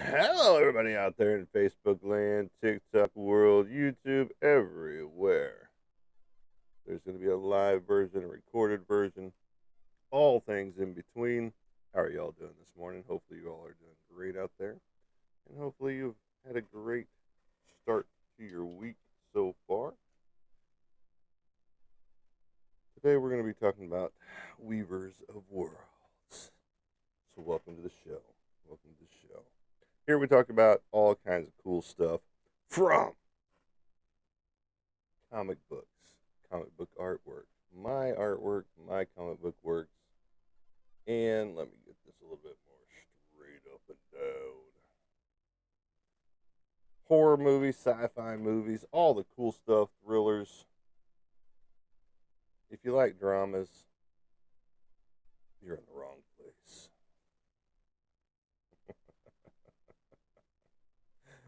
Hello, everybody out there in Facebook land, TikTok world, YouTube, everywhere. There's going to be a live version, a recorded version, all things in between. How are y'all doing this morning? Hopefully, you all are doing great out there. And hopefully, you've had a great start to your week so far. Today, we're going to be talking about Weavers of Worlds. So, welcome to the show. Welcome to the show. Here we talk about all kinds of cool stuff from comic books, comic book artwork, my comic book works, and let me get this a little bit more straight up and down. Horror movies, sci-fi movies, all the cool stuff, thrillers. If you like dramas, you're in the wrong place.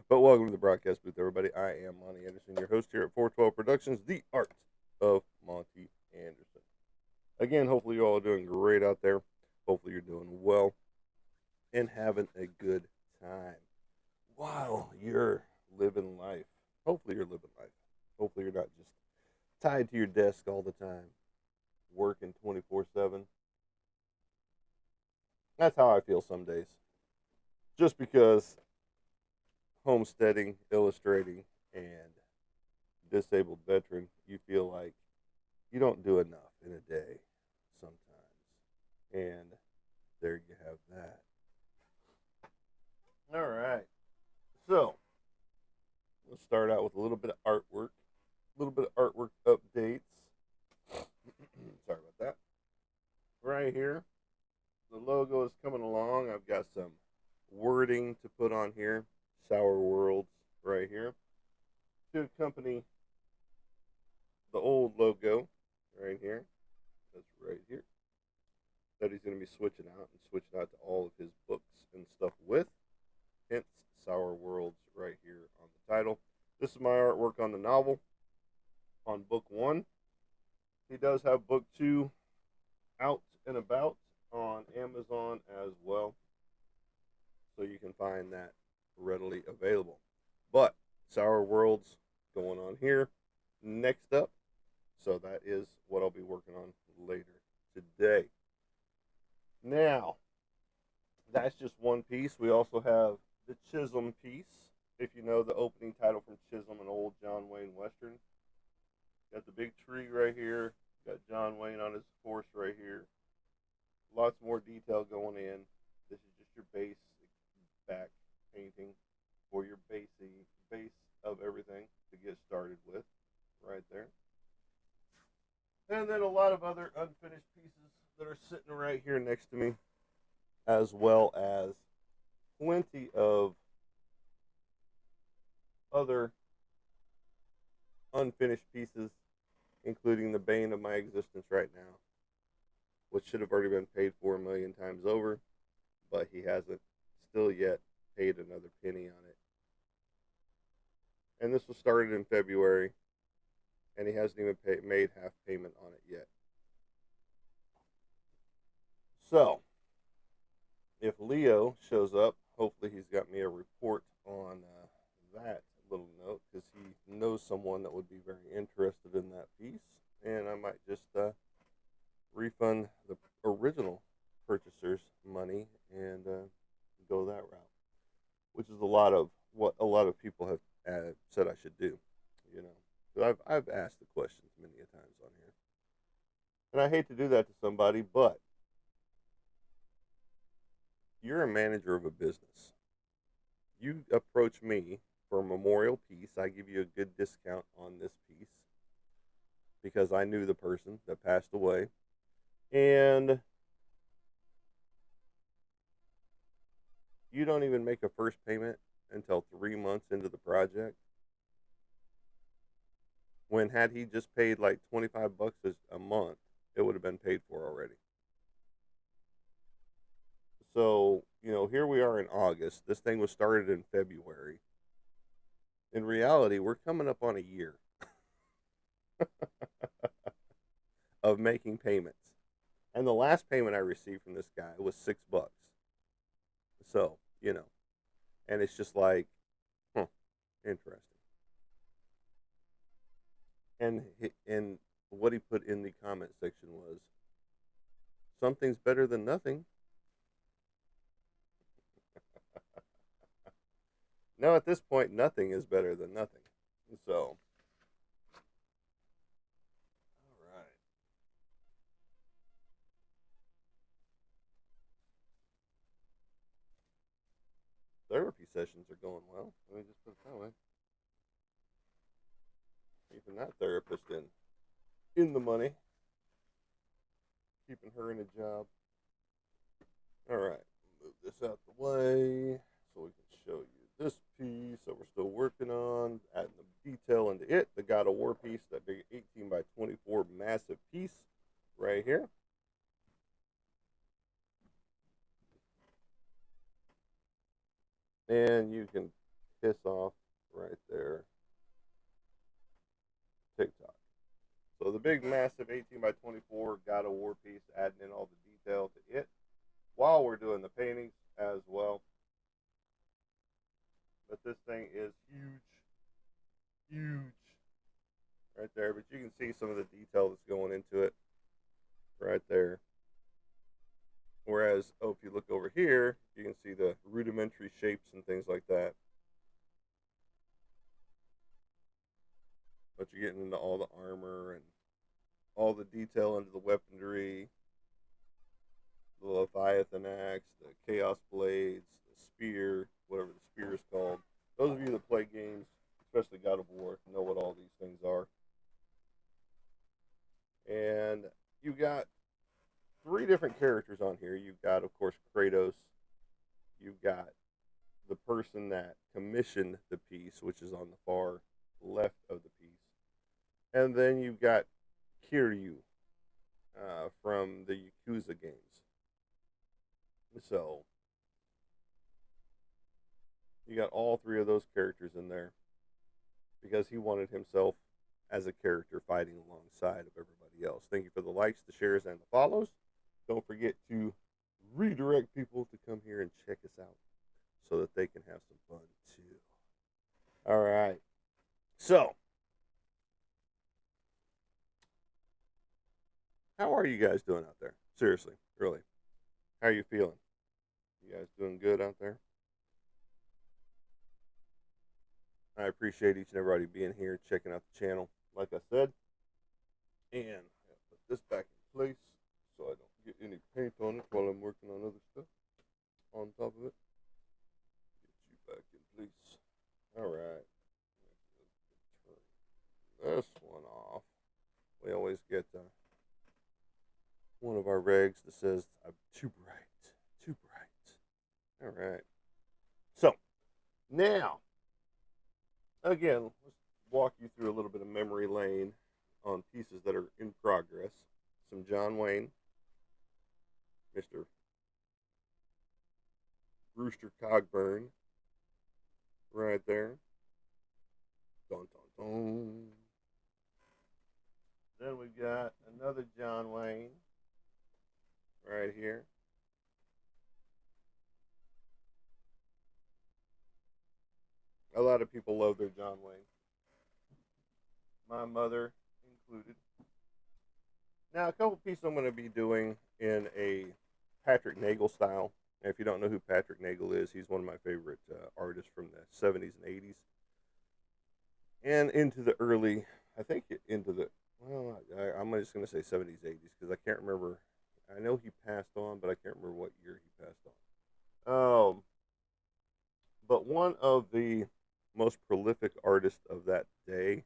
But welcome to the broadcast booth, everybody. I am Monty Anderson, your host here at 412 Productions, the art of Monty Anderson. Again, hopefully you all are doing great out there. Hopefully you're doing well and having a good time while you're living life. Hopefully you're living life. Hopefully you're not just tied to your desk all the time, working 24/7. That's how I feel some days. Just because homesteading, illustrating, and disabled veteran, you feel like you don't do enough in a day sometimes. And there you have that. All right. So, let's start out with a little bit of artwork. A little bit of artwork updates. Sorry about that. Right here, the logo is coming along. I've got some wording to put on here. Sour Worlds right here to accompany the old logo right here. That's right here. That he's going to be switching out to all of his books and stuff with. Hence, Sour Worlds right here on the title. This is my artwork on the novel, on book one. He does have book two out and about on Amazon as well. So you can find that readily available. But Sour Worlds going on here next up. So that is what I'll be working on later today. Now, that's just one piece. We also have the Chisholm piece. If you know the opening title from Chisholm, an old John Wayne Western. Got the big tree right here. Got John Wayne on his horse right here. Lots more detail going in. This is just your base back painting for your base of everything to get started with right there. And then a lot of other unfinished pieces that are sitting right here next to me, as well as plenty of other unfinished pieces, including the bane of my existence right now, which should have already been paid for a million times over, but he hasn't still yet paid another penny on it. And this was started in February, and he hasn't even made half payment on it yet. So, if Leo shows up, hopefully he's got me a report on that little note, because he knows someone that would be very interested in that piece, and I might just refund the original purchaser's money and go that route, which is a lot of what a lot of people have said I should do. You know, so I've asked the questions many a times on here, and I hate to do that to somebody, but you're a manager of a business. You approach me for a memorial piece. I give you a good discount on this piece because I knew the person that passed away, and you don't even make a first payment until 3 months into the project. When had he just paid like $25 a month, it would have been paid for already. So, here we are in August. This thing was started in February. In reality, we're coming up on a year of making payments. And the last payment I received from this guy was $6. So, And it's just like, huh, interesting. And what he put in the comment section was, something's better than nothing. No, at this point, nothing is better than nothing. So, all right. Therapy sessions are going well. Let me just put it that way. Keeping that therapist in the money, keeping her in a job. All right, move this out the way so we can show you this piece that we're still working on, adding the detail into it. The God of War piece, that big 18 by 24 massive piece right here. And you can piss off right there TikTok. So the big massive 18 by 24 God of War piece, adding in all the detail to it while we're doing the paintings as well. But this thing is huge right there. But you can see some of the detail that's going into it right there. Whereas, if you look over here, you can see the rudimentary shapes and things like that. But you're getting into all the armor and all the detail into the weaponry, the Leviathan axe, the Chaos blades, the spear, whatever the spear is called. Those of you that play games, especially God of War, know what all these things are. And you got 3 different characters on here. You've got, of course, Kratos. You've got the person that commissioned the piece, which is on the far left of the piece. And then you've got Kiryu from the Yakuza games. So you got all 3 of those characters in there because he wanted himself as a character fighting alongside of everybody else. Thank you for the likes, the shares, and the follows. Don't forget to redirect people to come here and check us out so that they can have some fun too. All right. So, how are you guys doing out there? Seriously, really. How are you feeling? You guys doing good out there? I appreciate each and everybody being here, checking out the channel, like I said. And I'll put this back in place so I don't get any paint on it while I'm working on other stuff on top of it. Get you back in place. All right. Turn this one off. We always get one of our regs that says, I'm too bright, too bright. All right. So, now, again, let's walk you through a little bit of memory lane on pieces that are in progress. Some John Wayne, Mr. Brewster Cogburn, right there. Dun, dun, dun. Then we've got another John Wayne right here. A lot of people love their John Wayne. My mother included. Now, a couple pieces I'm going to be doing in a Patrick Nagel style. And if you don't know who Patrick Nagel is, he's one of my favorite artists from the 70s and 80s. And into the early, I think into the, well, I'm just going to say 70s, 80s, because I can't remember. I know he passed on, but I can't remember what year he passed on. But one of the most prolific artists of that day,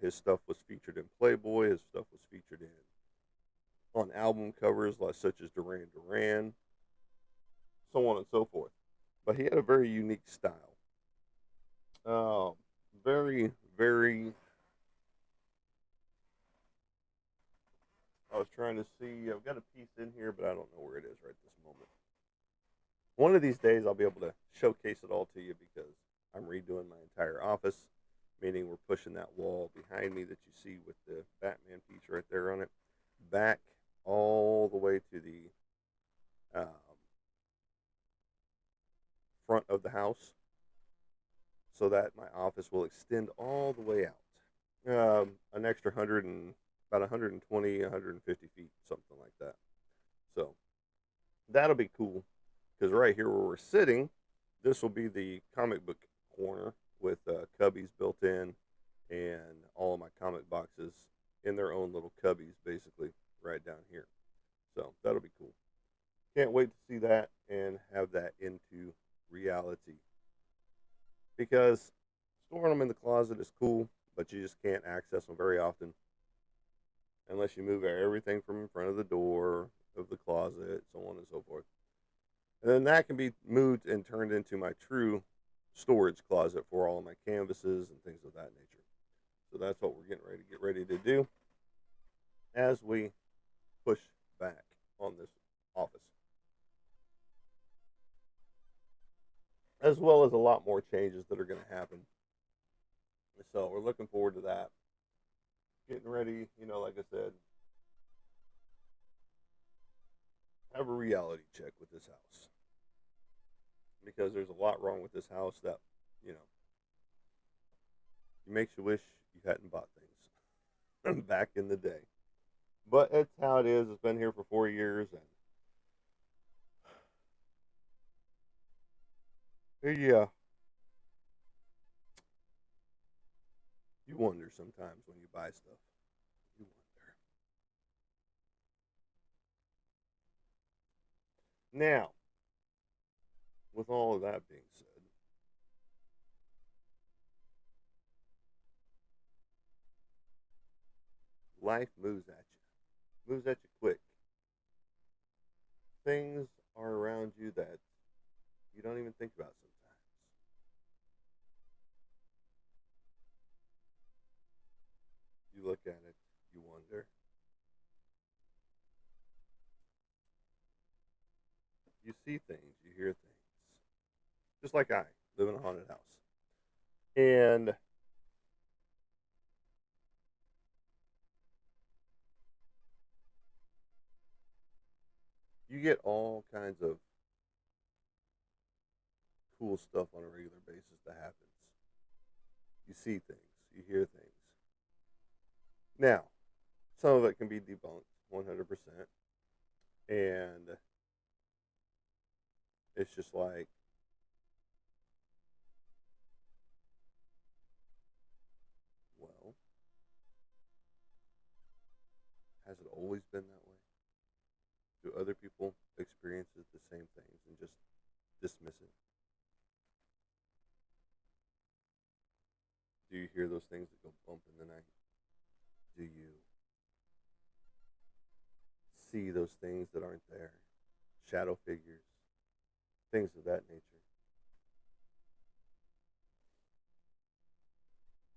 his stuff was featured in Playboy. His stuff was featured in on album covers such as Duran Duran, so on and so forth. But he had a very unique style. Very, very. I was trying to see. I've got a piece in here, but I don't know where it is right this moment. One of these days, I'll be able to showcase it all to you because I'm redoing my entire office, meaning we're pushing that wall behind me that you see with the Batman piece right there on it back all the way to the front of the house so that my office will extend all the way out. An extra 100 and about 120, 150 feet, something like that. So that'll be cool because right here where we're sitting, this will be the comic book corner with cubbies built in and all of my comic boxes in their own little cubbies, basically, right down here. So that'll be cool. Can't wait to see that and have that into reality because storing them in the closet is cool, but you just can't access them very often unless you move everything from in front of the door of the closet, so on and so forth. And then that can be moved and turned into my true storage closet for all of my canvases and things of that nature. So that's what we're get ready to do as we push back on this office. As well as a lot more changes that are going to happen. So we're looking forward to that. Getting ready, like I said, have a reality check with this house. Because there's a lot wrong with this house that, you know, makes you wish you hadn't bought things back in the day. But it's how it is. It's been here for 4 years, and yeah, you wonder sometimes when you buy stuff. You wonder. Now, with all of that being said, life moves at you quick. Things are around you that you don't even think about sometimes. You look at it, you wonder. You see things, you hear things. Just like I live in a haunted house. And you get all kinds of cool stuff on a regular basis that happens. You see things, you hear things. Now, some of it can be debunked 100%. And it's just like, well, has it always been that way? Do other people experience the same things and just dismiss it? Do you hear those things that go bump in the night? Do you see those things that aren't there? Shadow figures, things of that nature.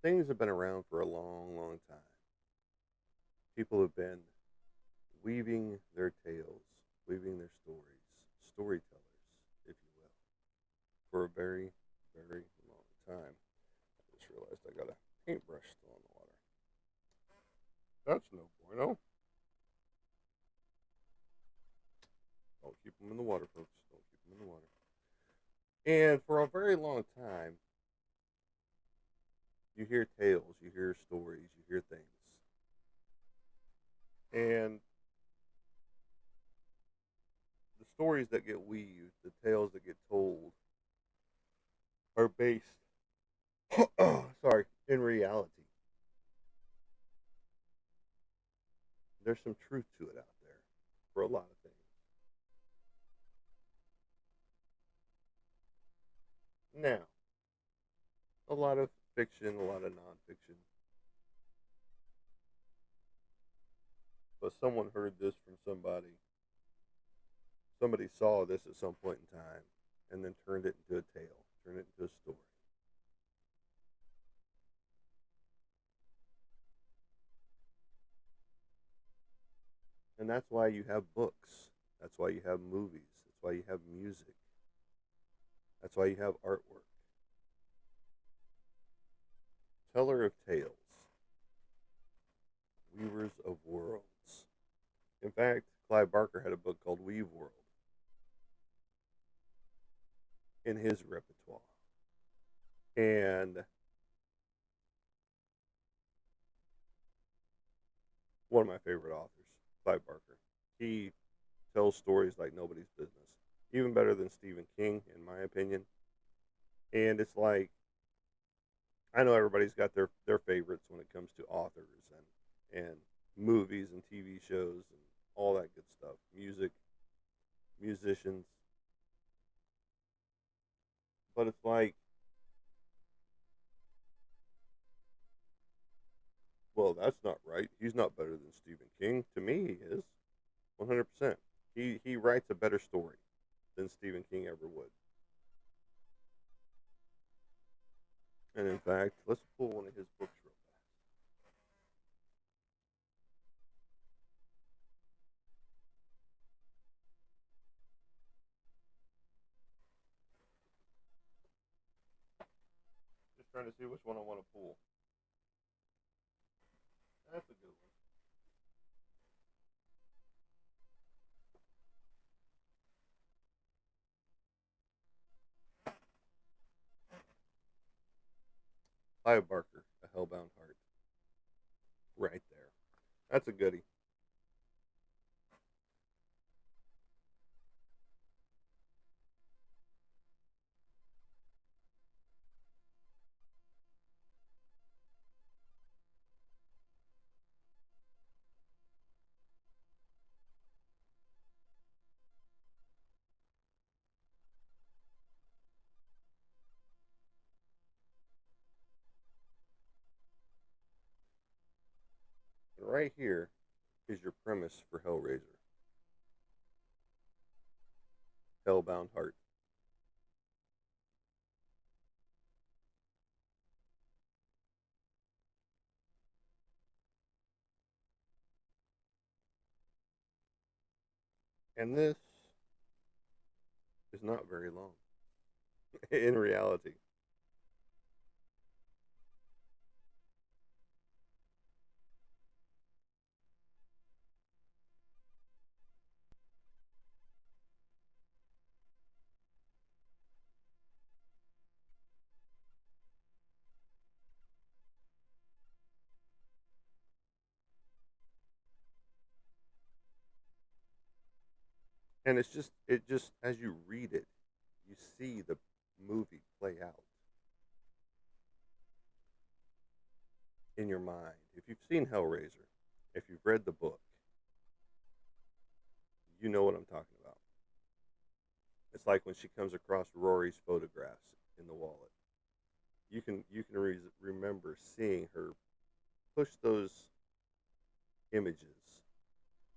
Things have been around for a long, long time. People have been weaving their tales, weaving their stories, storytellers, if you will, for a very, very long time. I just realized I got a paintbrush still in the water. That's no bueno. Don't keep them in the water, folks. Don't keep them in the water. And for a very long time, you hear tales, you hear stories, you hear things. And the stories that get weaved, the tales that get told, are based, sorry, in reality. There's some truth to it out there for a lot of things. Now, a lot of fiction, a lot of nonfiction. But someone heard this from somebody. Somebody saw this at some point in time and then turned it into a tale, turned it into a story. And that's why you have books. That's why you have movies. That's why you have music. That's why you have artwork. Teller of tales, weavers of worlds. In fact, Clive Barker had a book called Weave World. in his repertoire. And one of my favorite authors, Clive Barker. He tells stories like nobody's business, even better than Stephen King, in my opinion. And it's like, I know everybody's got their favorites when it comes to authors and movies and TV shows and all that good stuff, music, musicians. But it's like, well, that's not right. He's not better than Stephen King. To me, he is 100%. He writes a better story than Stephen King ever would. And in fact, let's pull one of his books real fast. Just trying to see which one I want to pull. That's a good one. Clive Barker, A Hellbound Heart. Right there. That's a goodie. And right here is your premise for Hellraiser. Hellbound Heart. And this is not very long in reality. And it just, as you read it, you see the movie play out in your mind. If you've seen Hellraiser, if you've read the book, you know what I'm talking about. It's like when she comes across Rory's photographs in the wallet. Remember seeing her push those images,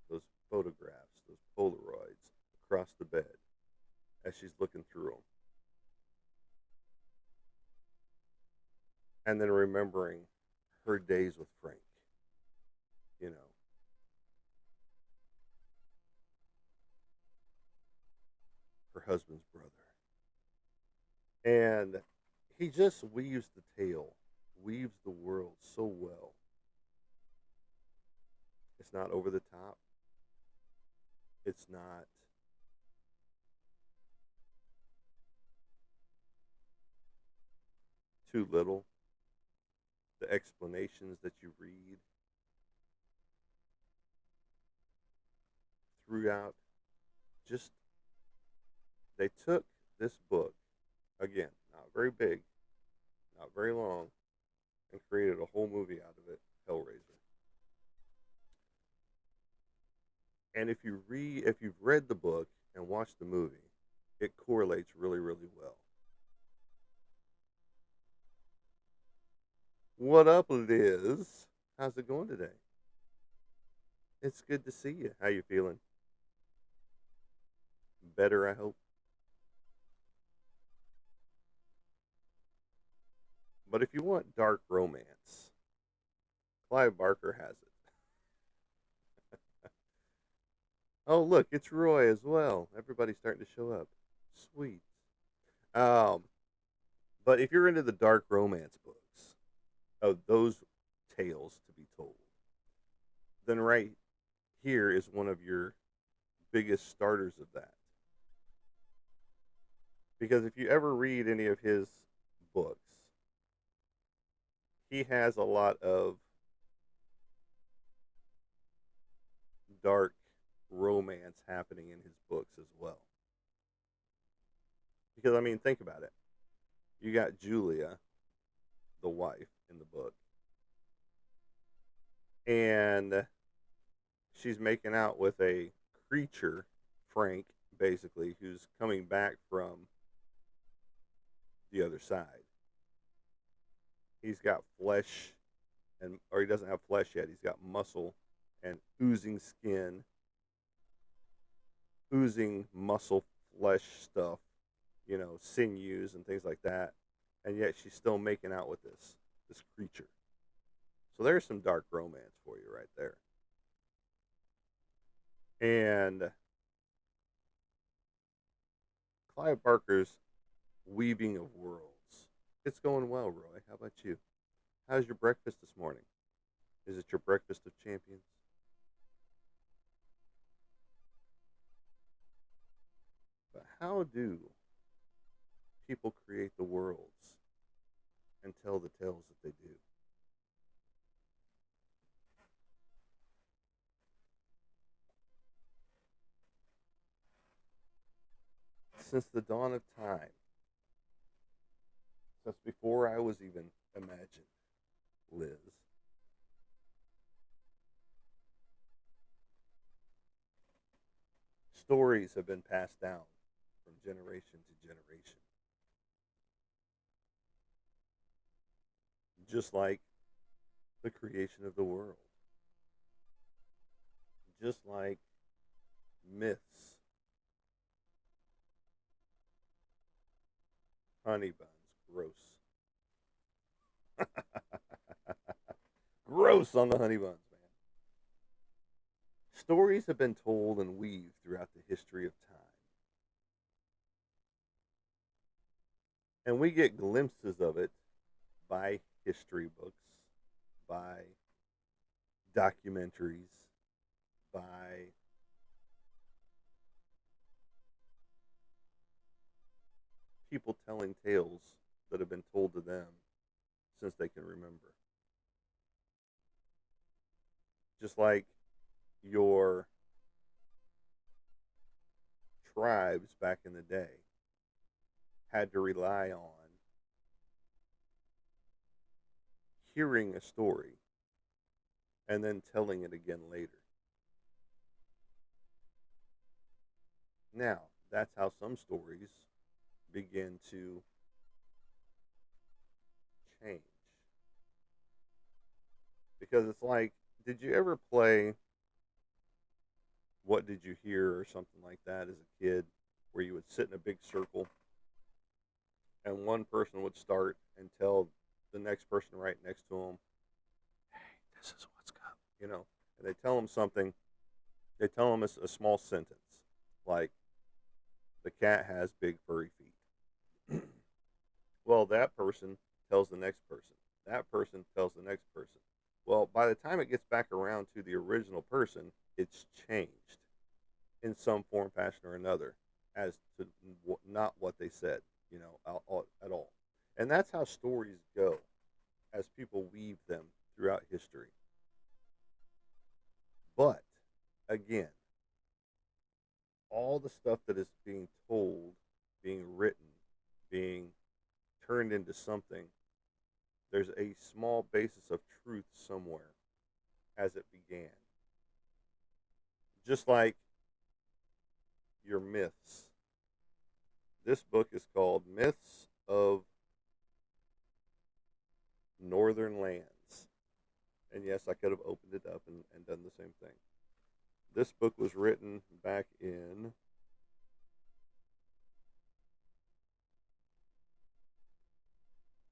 those photographs, those Polaroids across the bed as she's looking through them, and then remembering her days with Frank. You know, her husband's brother, and he just weaves the tale, weaves the world so well. It's not over the top. It's not too little. The explanations that you read throughout, just they took this book, again, not very big, not very long, and created a whole movie out of it, Hellraiser. And if you've read the book and watched the movie, it correlates really, really well. What up, Liz? How's it going today? It's good to see you. How you feeling? Better, I hope. But if you want dark romance, Clive Barker has it. Oh, look, it's Roy as well. Everybody's starting to show up. Sweet. Um, but if you're into the dark romance books, of those tales to be told, then right here is one of your biggest starters of that. Because if you ever read any of his books, he has a lot of dark romance happening in his books as well. Because, I mean, think about it. You got Julia, the wife, in the book, and she's making out with a creature, Frank, basically, who's coming back from the other side. He's got flesh, or he doesn't have flesh yet. He's got muscle and oozing skin, oozing muscle, flesh stuff, sinews and things like that. And yet she's still making out with this creature. So there's some dark romance for you right there. And Clive Barker's weaving of worlds. It's going well, Roy. How about you? How's your breakfast this morning? Is it your breakfast of champions? But how do people create the worlds and tell the tales that they do? Since the dawn of time, since before I was even imagined, Liz, stories have been passed down from generation to generation. Just like the creation of the world, just like myths, honey buns, gross. Gross on the honey buns, man. Stories have been told and weaved throughout the history of time. And we get glimpses of it by history books, by documentaries, by people telling tales that have been told to them since they can remember. Just like your tribes back in the day had to rely on hearing a story and then telling it again later. Now, that's how some stories begin to change. Because it's like, did you ever play What Did You Hear or something like that as a kid, where you would sit in a big circle and one person would start and tell the next person right next to them, hey, this is what's up, and they tell them something, they tell them a small sentence, like, the cat has big furry feet. Well, that person tells the next person. That person tells the next person. Well, by the time it gets back around to the original person, it's changed in some form, fashion, or another as to not what they said, at all. And that's how stories go as people weave them throughout history. But again, all the stuff that is being told, being written, being turned into something, there's a small basis of truth somewhere as it began. Just like your myths. This book is called Myths of Northern Lands. And yes, I could have opened it up and done the same thing. This book was written back in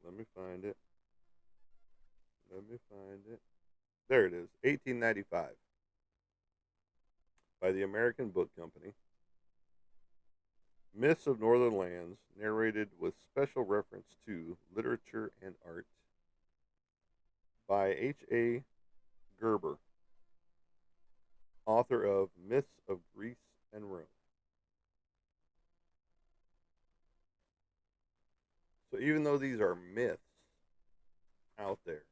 let me find it. Let me find it. There it is, 1895, by the American Book Company. Myths of Northern Lands, narrated with special reference to literature and art, by H.A. Gerber, author of Myths of Greece and Rome. even though these are myths out there,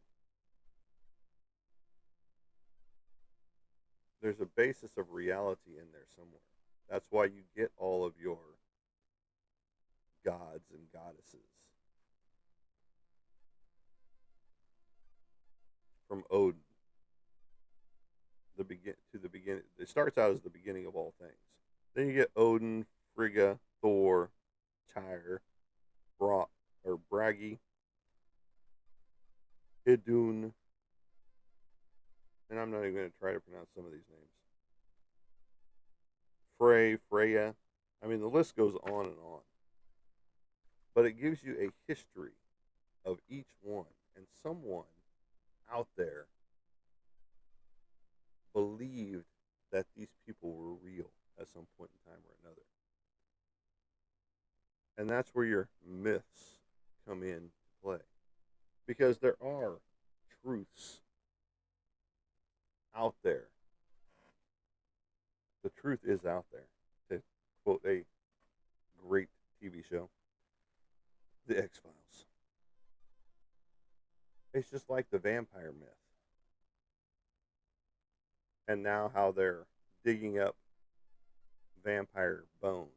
there's a basis of reality in there somewhere. That's why you get all of your gods and goddesses from Odin. The beginning. It starts out as the beginning of all things. Then you get Odin, Frigga, Thor, Tyr, Bragi, Idun, and I'm not even going to try to pronounce some of these names. Freya. I mean, the list goes on and on. But it gives you a history of each one, and someone out there believed that these people were real at some point in time or another. And that's where your myths come in play. Because there are truths out there. The truth is out there. To quote a great TV show, The X Files. It's just like the vampire myth. And now how they're digging up vampire bones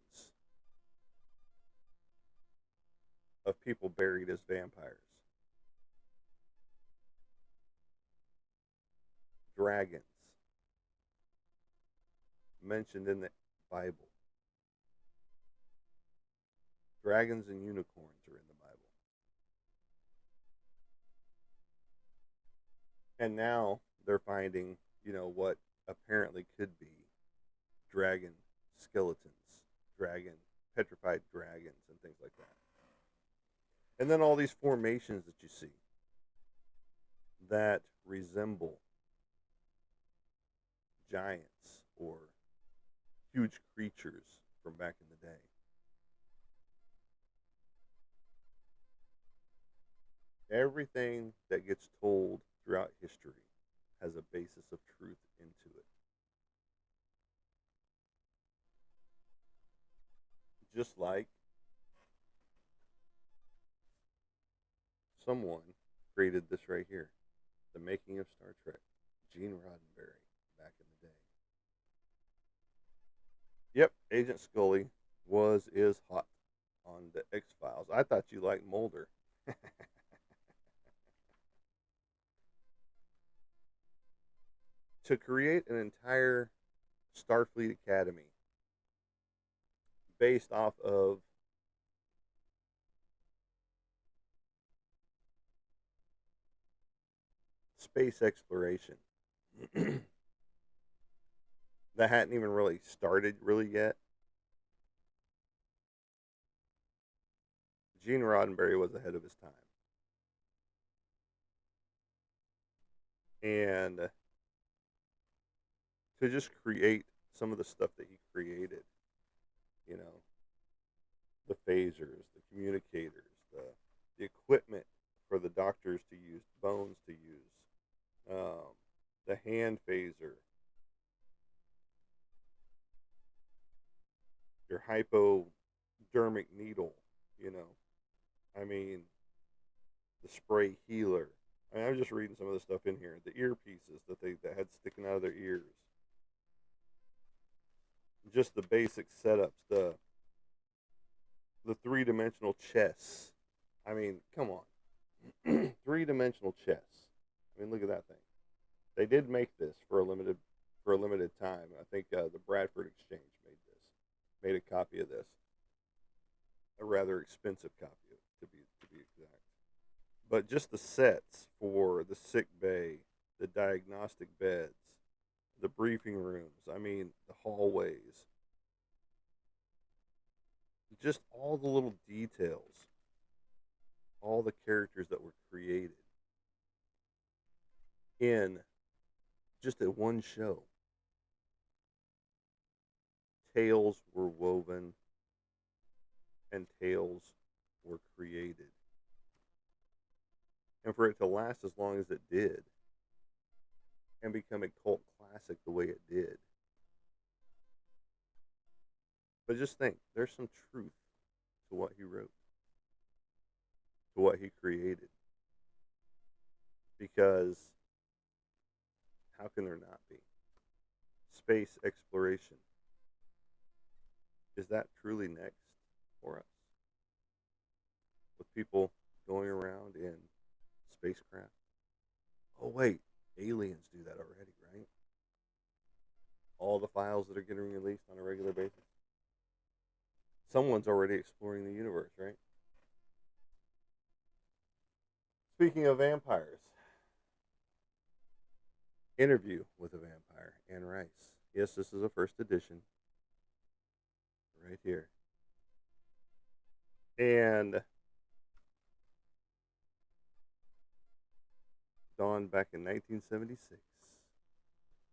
of people buried as vampires. Dragons mentioned in the Bible. Dragons and unicorns are in the Bible. And now they're finding, what apparently could be dragon skeletons, petrified dragons, and things like that. And then all these formations that you see that resemble giants or huge creatures from back in the day. Everything that gets told throughout history has a basis of truth into it. Just like someone created this right here, the making of Star Trek, Gene Roddenberry, back in the day. Yep, Agent Scully is hot on the X-Files. I thought you liked Mulder. To create an entire Starfleet Academy based off of space exploration that hadn't even really started yet. Gene Roddenberry was ahead of his time. And to just create some of the stuff that he created, the phasers, the communicators, the equipment for the doctors to use, bones to use, the hand phaser, your hypodermic needle, I mean, the spray healer. I mean, I'm just reading some of the stuff in here. The earpieces that had sticking out of their ears. Just the basic setups, the three-dimensional chess. I mean, come on. Three-dimensional chess. I mean, look at that thing. They did make this for a limited time. I think the Bradford Exchange made a copy of this. A rather expensive copy, to be exact. But just the sets for the sick bay, the diagnostic beds, the briefing rooms, I mean, the hallways, just all the little details, all the characters that were created in just at one show. Tales were woven and tales were created. And for it to last as long as it did and become a cult classic the way it did. But just think, there's some truth to what he wrote. to what he created. Because how can there not be? Space exploration. Is that truly next for us? With people going around in spacecraft? Oh, wait, aliens do that already, right? All the files that are getting released on a regular basis. Someone's already exploring the universe, right? Speaking of vampires, Interview with a Vampire, Anne Rice. Yes, this is a first edition, right here. And dawned back in 1976.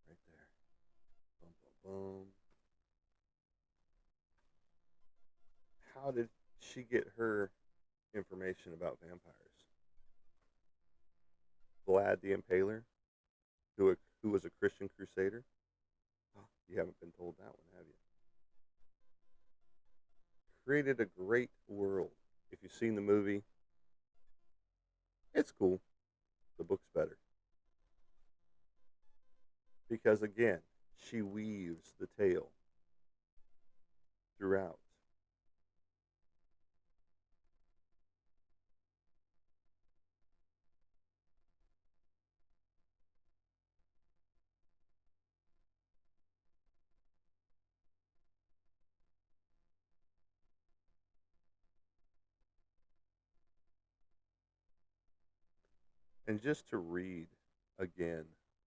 Right there. Boom, boom, boom. How did she get her information about vampires? Vlad the Impaler, who was a Christian crusader? Oh, you haven't been told that one, have you? Created a great world. If you've seen the movie, it's cool. The book's better. Because again, she weaves the tale throughout. And just to read again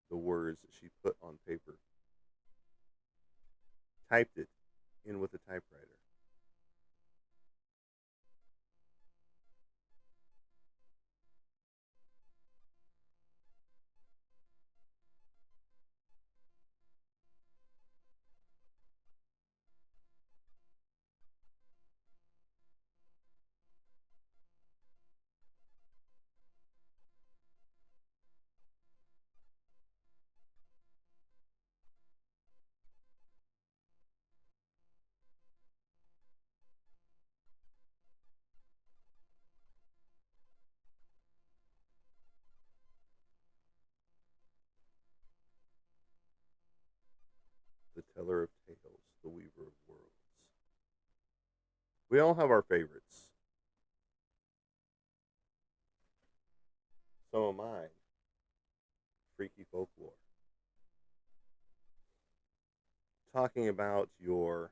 the words that she put on paper, typed it in with a typewriter. The teller of tales, the weaver of worlds. We all have our favorites. Some of mine, freaky folklore. Talking about your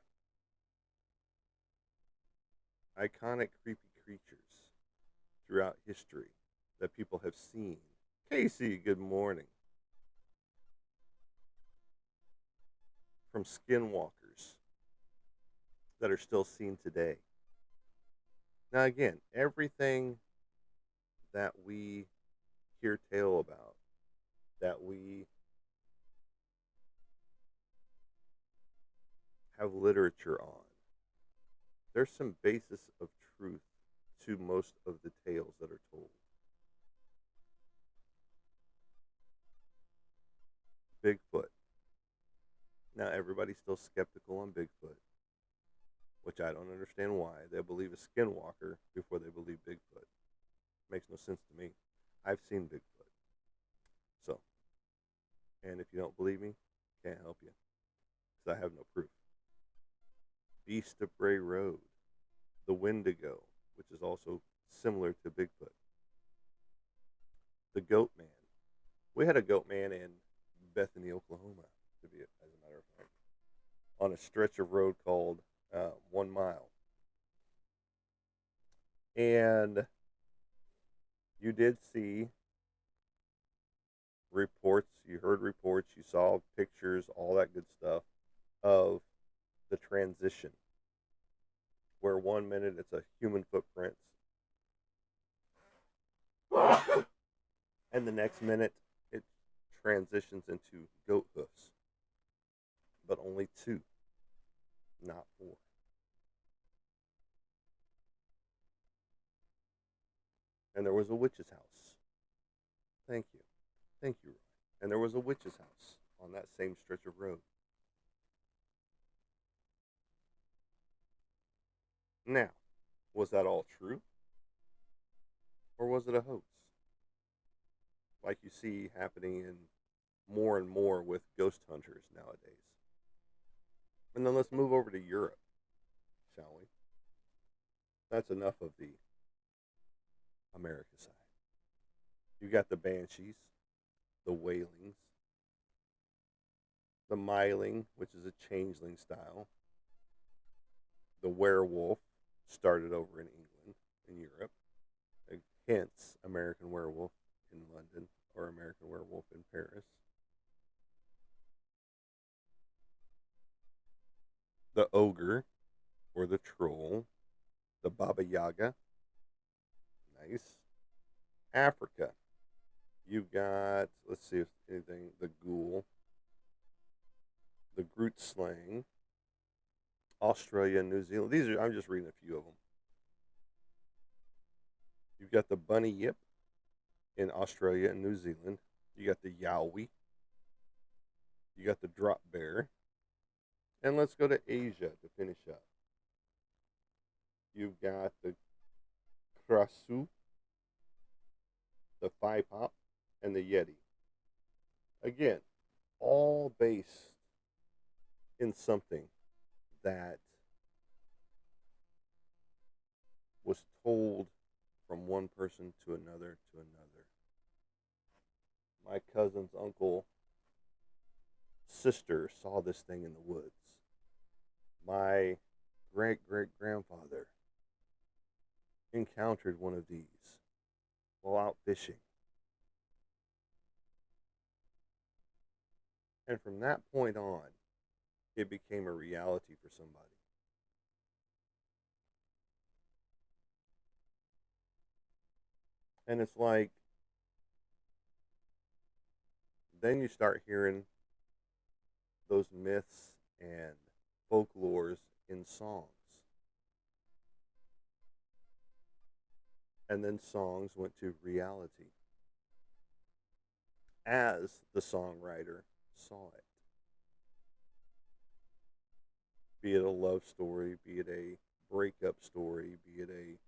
iconic creepy creatures throughout history that people have seen. Casey, good morning. From skinwalkers that are still seen today. Now, again, everything that we hear tale about, that we have literature on, there's some basis of truth to most of the tales that are told. Bigfoot. Now, everybody's still skeptical on Bigfoot, which I don't understand why. They believe a skinwalker before they believe Bigfoot. Makes no sense to me. I've seen Bigfoot. So, and if you don't believe me, can't help you because I have no proof. Beast of Bray Road, the Wendigo, which is also similar to Bigfoot. The Goat Man. We had a goat man in Bethany, Oklahoma, to be as a matter of fact, on a stretch of road called 1 Mile. And you did see reports, you heard reports, you saw pictures, all that good stuff of the transition, where 1 minute it's a human footprints, and the next minute it transitions into goat hoofs, but only 2, not 4. And there was a witch's house. Thank you. Thank you, Roy. And there was a witch's house on that same stretch of road. Now, was that all true? Or was it a hoax? Like you see happening in more and more with ghost hunters nowadays. And then let's move over to Europe, shall we? That's enough of the America side. You got the banshees, the wailings, the myling, which is a changeling style, the werewolf started over in England, in Europe, hence American Werewolf in London or American Werewolf in Paris. The ogre or the troll, the Baba Yaga, nice. Africa, you've got, let's see if anything, the ghoul, the Groot slang, Australia and New Zealand. These are, I'm just reading a few of them. You've got the bunny yip in Australia and New Zealand. You got the yowie. You got the drop bear. And let's go to Asia to finish up. You've got the krasu, the thigh pop, and the yeti. Again, all based in something that was told from one person to another to another. My cousin's uncle, sister saw this thing in the woods. My great great grandfather encountered one of these while out fishing. And from that point on, it became a reality for somebody. And it's like, then you start hearing those myths and folklores in songs. And then songs went to reality as the songwriter saw it. Be it a love story, be it a breakup story, be it a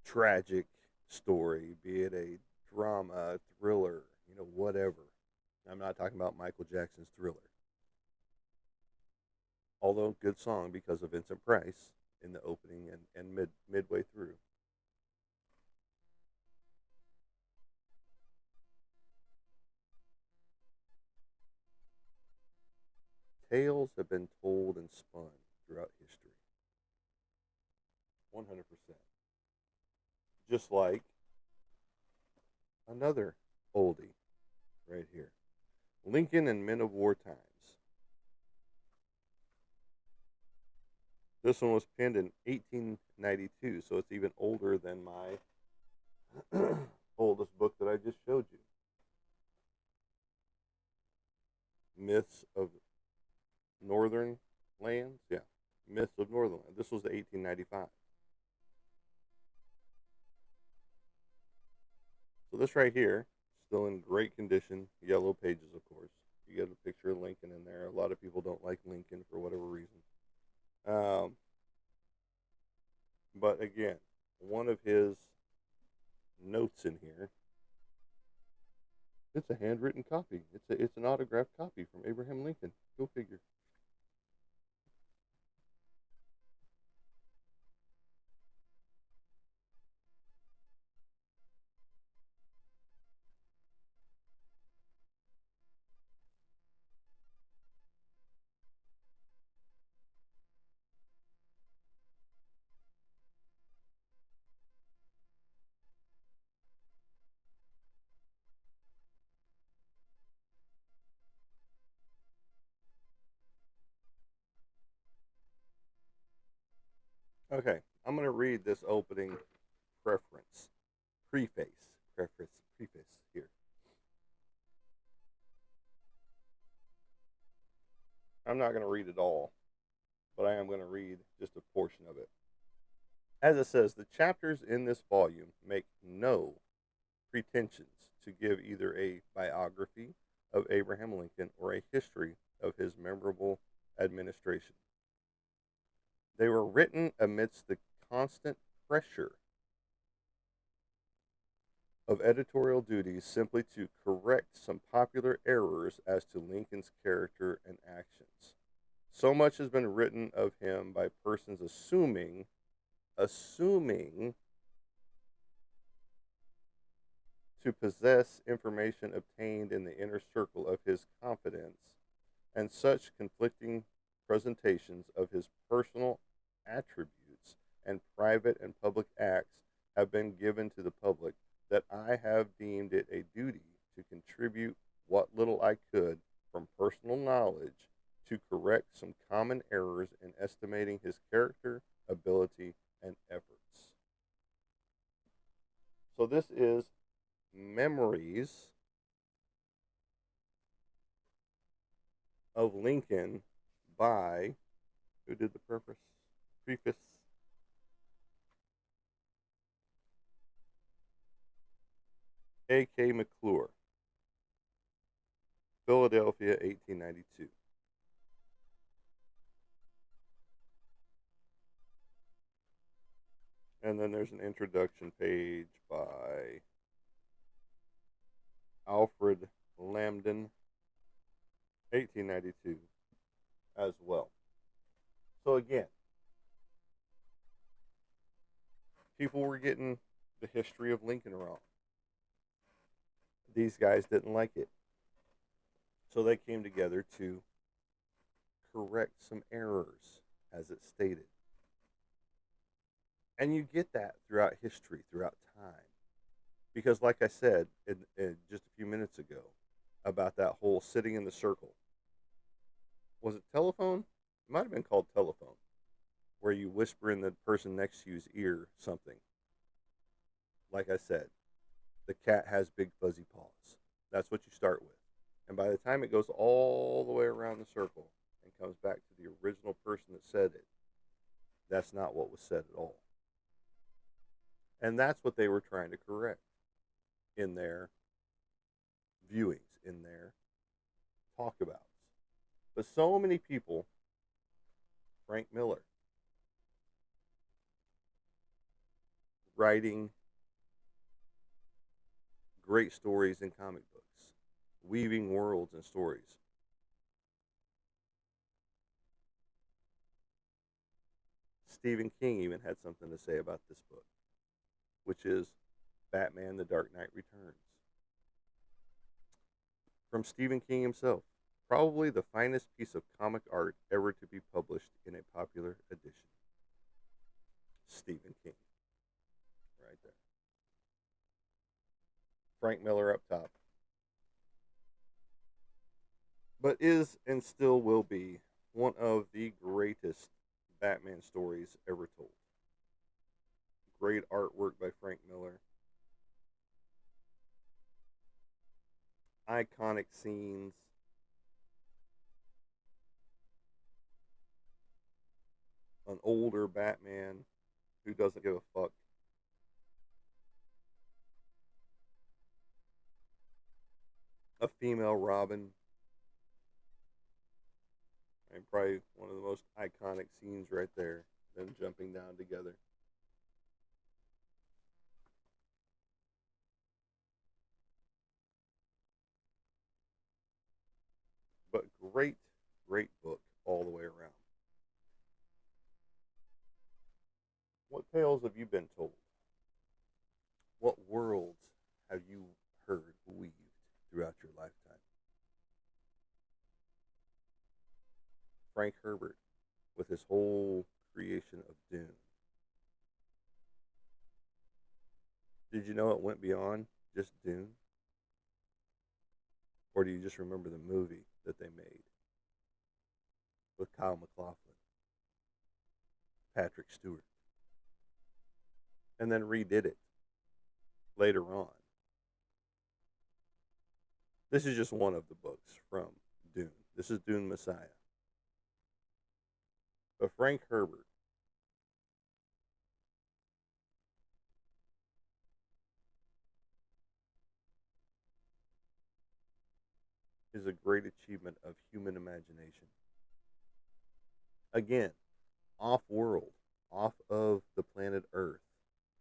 tragic story, be it a drama, thriller, whatever. I'm not talking about Michael Jackson's Thriller. Although good song because of Vincent Price in the opening and midway through. Tales have been told and spun throughout history. 100%. Just like another oldie right here, Lincoln and Men of War Times. This one was penned in 1892, so it's even older than my oldest book that I just showed you. Myths of Northern Lands? Yeah, Myths of Northern Lands. This was the 1895. So this right here, still in great condition, yellow pages, of course. You get a picture of Lincoln in there. A lot of people don't like Lincoln for whatever reason. Um, but again, one of his notes in here, it's a handwritten copy. It's an autographed copy from Abraham Lincoln. Go figure. Okay, I'm going to read this opening preference, preface here. I'm not going to read it all, but I am going to read just a portion of it. As it says, the chapters in this volume make no pretensions to give either a biography of Abraham Lincoln or a history of his memorable administration. They were written amidst the constant pressure of editorial duties simply to correct some popular errors as to Lincoln's character and actions. So much has been written of him by persons assuming to possess information obtained in the inner circle of his confidence, and such conflicting presentations of his personal attributes and private and public acts have been given to the public, that I have deemed it a duty to contribute what little I could from personal knowledge to correct some common errors in estimating his character, ability, and efforts. So this is Memories of Lincoln by, who did the preface? A.K. McClure, Philadelphia, 1892. And then there's an introduction page by Alfred Lambden, 1892, as well. So again, people were getting the history of Lincoln wrong. These guys didn't like it. So they came together to correct some errors, as it stated. And you get that throughout history, throughout time. Because, like I said in just a few minutes ago about that whole sitting in the circle, was it telephone? It might have been called telephone, where you whisper in the person next to you's ear something. Like I said, the cat has big fuzzy paws. That's what you start with. And by the time it goes all the way around the circle and comes back to the original person that said it, that's not what was said at all. And that's what they were trying to correct in their viewings, in their talkabouts. But so many people, Frank Miller, writing great stories in comic books, weaving worlds and stories. Stephen King even had something to say about this book, which is Batman The Dark Knight Returns. From Stephen King himself, probably the finest piece of comic art ever to be published in a popular edition. Stephen King, right there. Frank Miller up top. But is and still will be one of the greatest Batman stories ever told. Great artwork by Frank Miller. Iconic scenes. An older Batman who doesn't give a fuck. A female Robin. And probably one of the most iconic scenes right there. Them jumping down together. But great, great book all the way around. What tales have you been told? What worlds have you heard weaved throughout your lifetime? Frank Herbert with his whole creation of Dune. Did you know it went beyond just Dune? Or do you just remember the movie that they made with Kyle MacLachlan, Patrick Stewart, and then redid it later on? This is just one of the books from Dune. This is Dune Messiah. But Frank Herbert is a great achievement of human imagination. Again, off world, off of the planet Earth,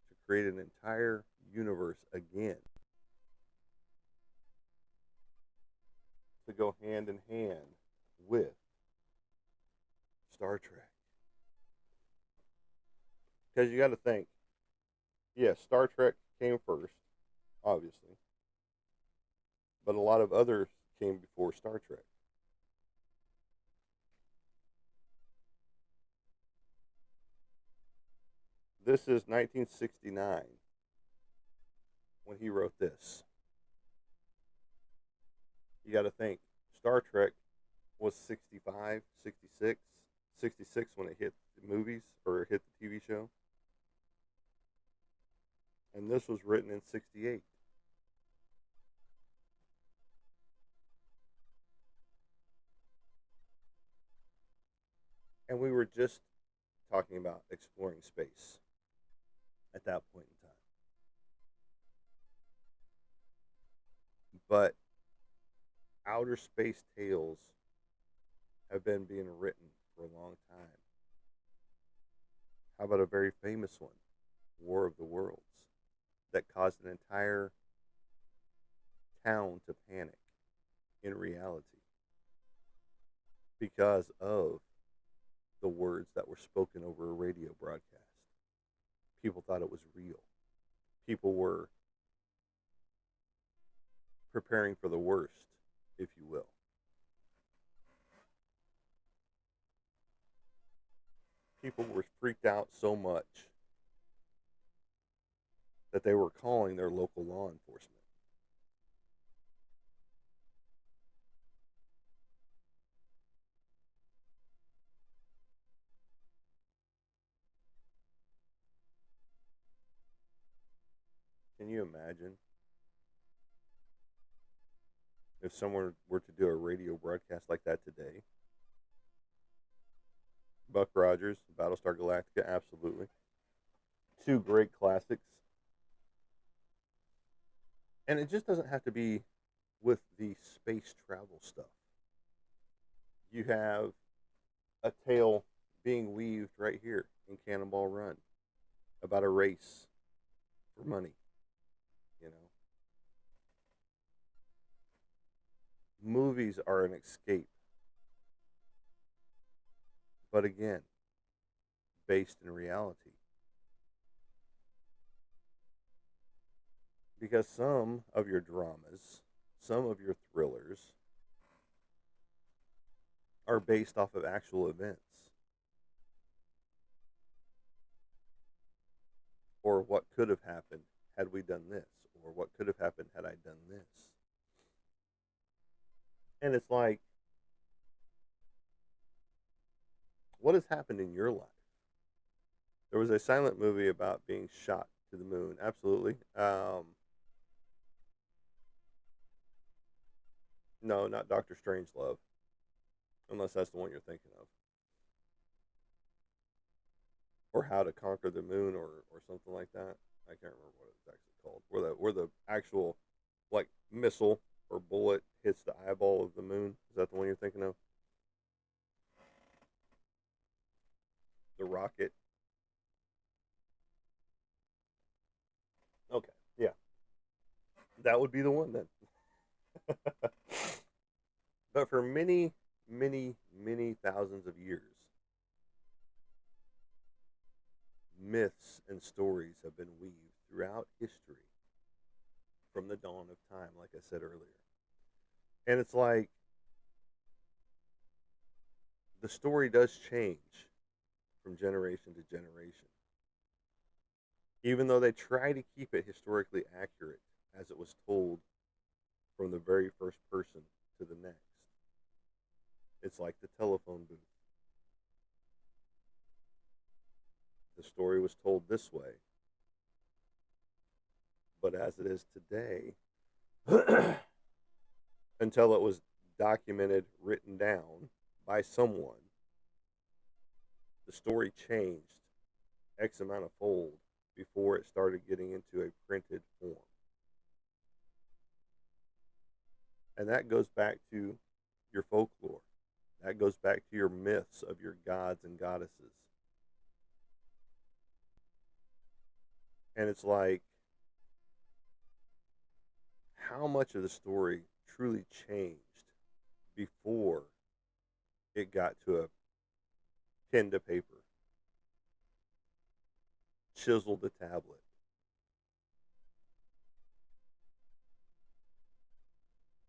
to create an entire universe again to go hand in hand with Star Trek. Because you got to think, yes, Star Trek came first, obviously, but a lot of others came before Star Trek. This is 1969 when he wrote this. You got to think, Star Trek was 65, 66, 66 when it hit the movies or hit the TV show. And this was written in 68. And we were just talking about exploring space at that point in time. But outer space tales have been being written for a long time. How about a very famous one, War of the Worlds, that caused an entire town to panic in reality because of the words that were spoken over a radio broadcast. People thought it was real. People were preparing for the worst, if you will. People were freaked out so much that they were calling their local law enforcement. Can you imagine if someone were to do a radio broadcast like that today? Buck Rogers, Battlestar Galactica, absolutely. Two great classics. And it just doesn't have to be with the space travel stuff. You have a tale being weaved right here in Cannonball Run about a race for money, you know. Movies are an escape. But again, based in reality. Because some of your dramas, some of your thrillers are based off of actual events. Or what could have happened had we done this, or what could have happened had I done this. And it's like, what has happened in your life? There was a silent movie about being shot to the moon. Absolutely. No, not Doctor Strangelove, unless that's the one you're thinking of. Or How to Conquer the Moon, or something like that. I can't remember what it's actually called. Where the actual like missile or bullet hits the eyeball of the moon. Is that the one you're thinking of? The rocket. Okay, yeah, that would be the one then. But for many, many, many thousands of years, myths and stories have been weaved throughout history from the dawn of time, like I said earlier. And it's like the story does change from generation to generation. Even though they try to keep it historically accurate as it was told from the very first person to the next. It's like the telephone booth. The story was told this way, but as it is today, until it was documented, written down by someone, the story changed X amount of fold before it started getting into a printed form. And that goes back to your folklore. That goes back to your myths of your gods and goddesses. And it's like, how much of the story truly changed before it got to a pen to paper, chiseled a tablet.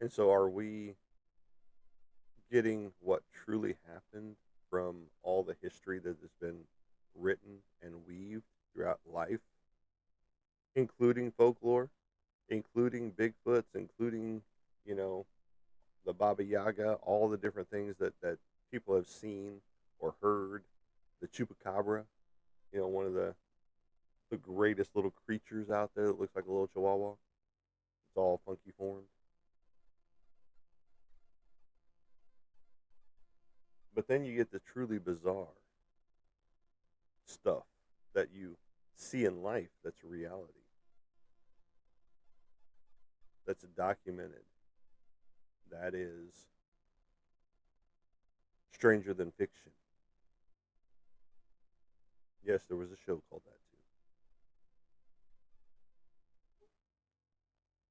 And so, are we getting what truly happened from all the history that has been written and weaved throughout life, including folklore, including Bigfoots, including, you know, the Baba Yaga, all the different things that people have seen or heard, the chupacabra, one of the greatest little creatures out there that looks like a little chihuahua. It's all funky formed. But then you get the truly bizarre stuff that you see in life that's a reality, that's documented, that is stranger than fiction. Yes, there was a show called that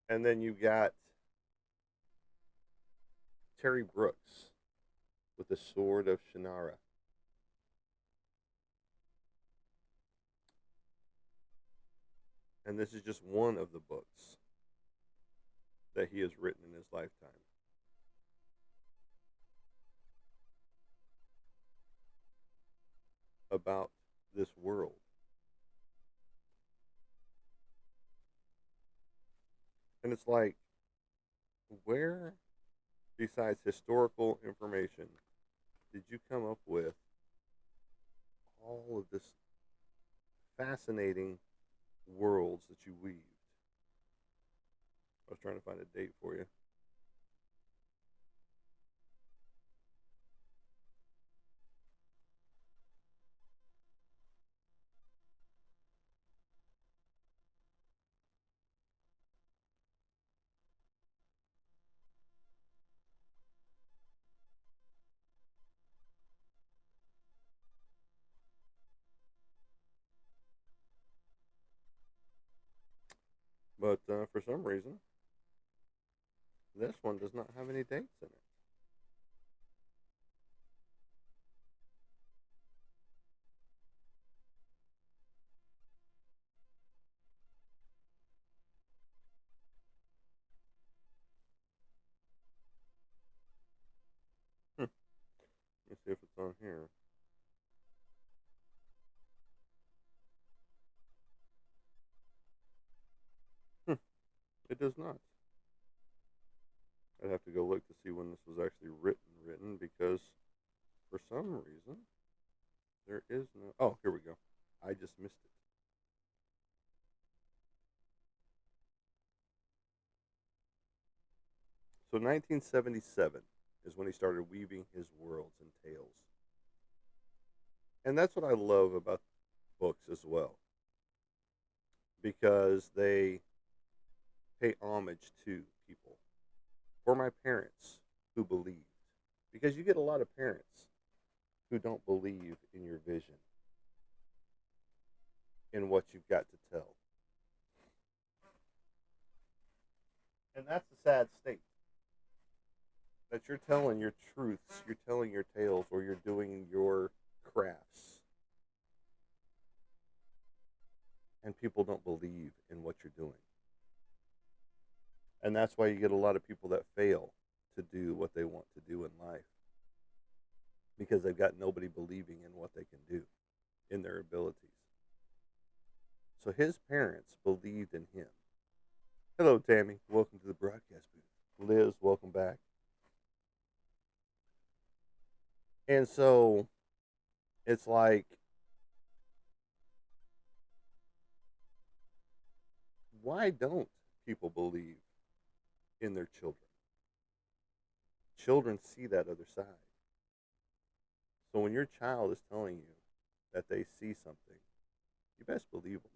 too. And then you got Terry Brooks with the Sword of Shannara. And this is just one of the books that he has written in his lifetime. About this world. And it's like, where, besides historical information, did you come up with all of this fascinating worlds that you weaved? I was trying to find a date for you. But for some reason, this one does not have any dates in it. Hmm. Let me see if it's on here. Hmm. It does not. I'd have to go look to see when this was actually written because for some reason there is no. Oh, here we go. I just missed it. So 1977 is when he started weaving his worlds and tales. And that's what I love about books as well, because they pay homage to people. For my parents who believed, because you get a lot of parents who don't believe in your vision, in what you've got to tell. And that's a sad state. That you're telling your truths, you're telling your tales, or you're doing your crafts, and people don't believe in what you're doing. And that's why you get a lot of people that fail to do what they want to do in life, because they've got nobody believing in what they can do, in their abilities. So his parents believed in him. Hello, Tammy. Welcome to the broadcast booth. Liz, welcome back. And so it's like, why don't people believe in their children? Children see that other side. So when your child is telling you that they see something, you best believe them.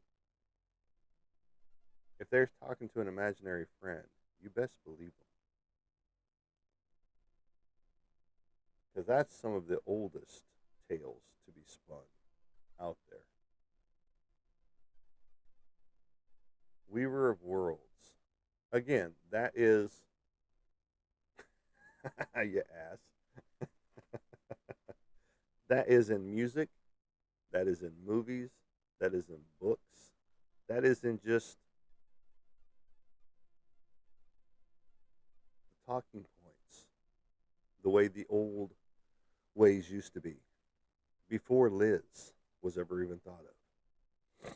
If they're talking to an imaginary friend, you best believe them. Because that's some of the oldest tales to be spun out there. Weaver of Worlds. Again, that is You ass. That is in music. That is in movies. That is in books. That is in just the talking points, the way the old ways used to be, before Liz was ever even thought of.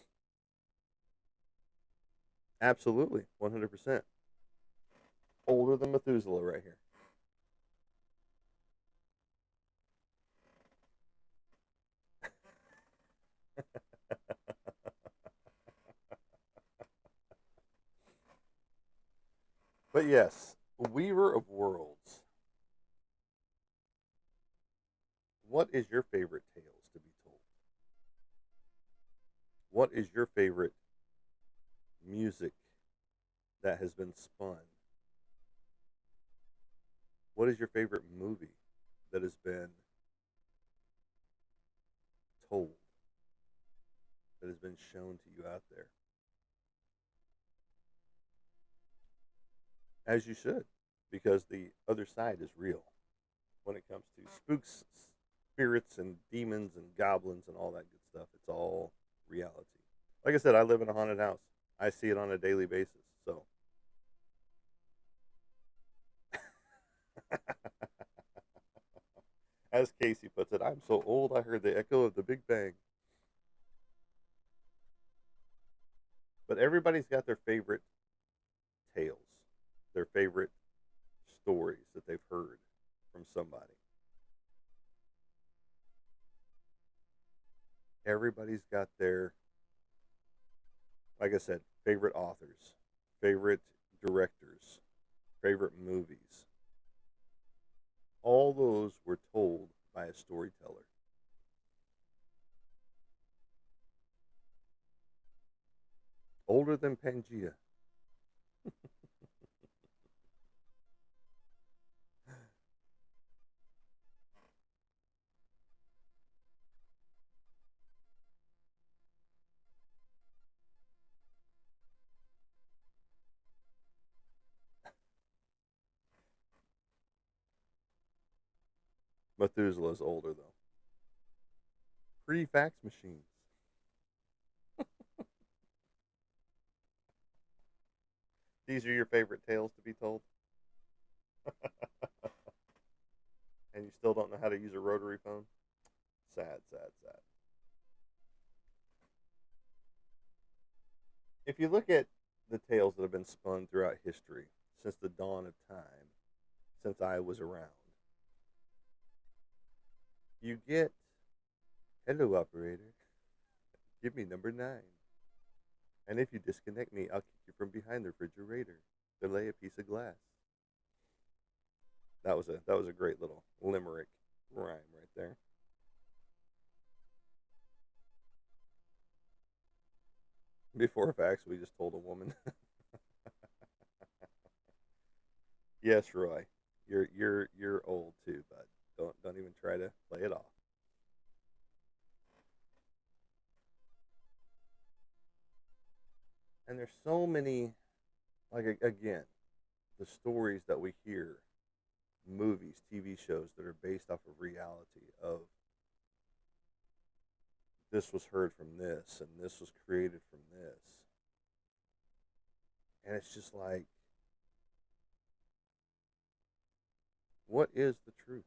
Absolutely, 100%. Older than Methuselah right here. But yes, Weaver of Worlds. What is your favorite tales to be told? What is your favorite music that has been spun? What is your favorite movie that has been told, that has been shown to you out there? As you should, because the other side is real when it comes to spooks, spirits, and demons, and goblins, and all that good stuff. It's all reality. Like I said, I live in a haunted house. I see it on a daily basis. So, as Casey puts it, I'm so old I heard the echo of the Big Bang. But everybody's got their favorite tales, their favorite stories that they've heard from somebody. Everybody's got their, like I said, favorite authors, favorite directors, favorite movies. All those were told by a storyteller. Older than Pangea. Methuselah's older, though. Pre fax machines. These are your favorite tales to be told? And you still don't know how to use a rotary phone? Sad, sad, sad. If you look at the tales that have been spun throughout history since the dawn of time, since I was around, you get, hello, operator, give me number nine. And if you disconnect me, I'll kick you from behind the refrigerator to lay a piece of glass. That was a great little limerick rhyme right there. Before facts, we just told a woman, "Yes, Roy, you're old too, but don't even try to play it off." And there's so many, like again, the stories that we hear, movies, TV shows that are based off of reality. Of this was heard from this, and this was created from this, and it's just like, what is the truth?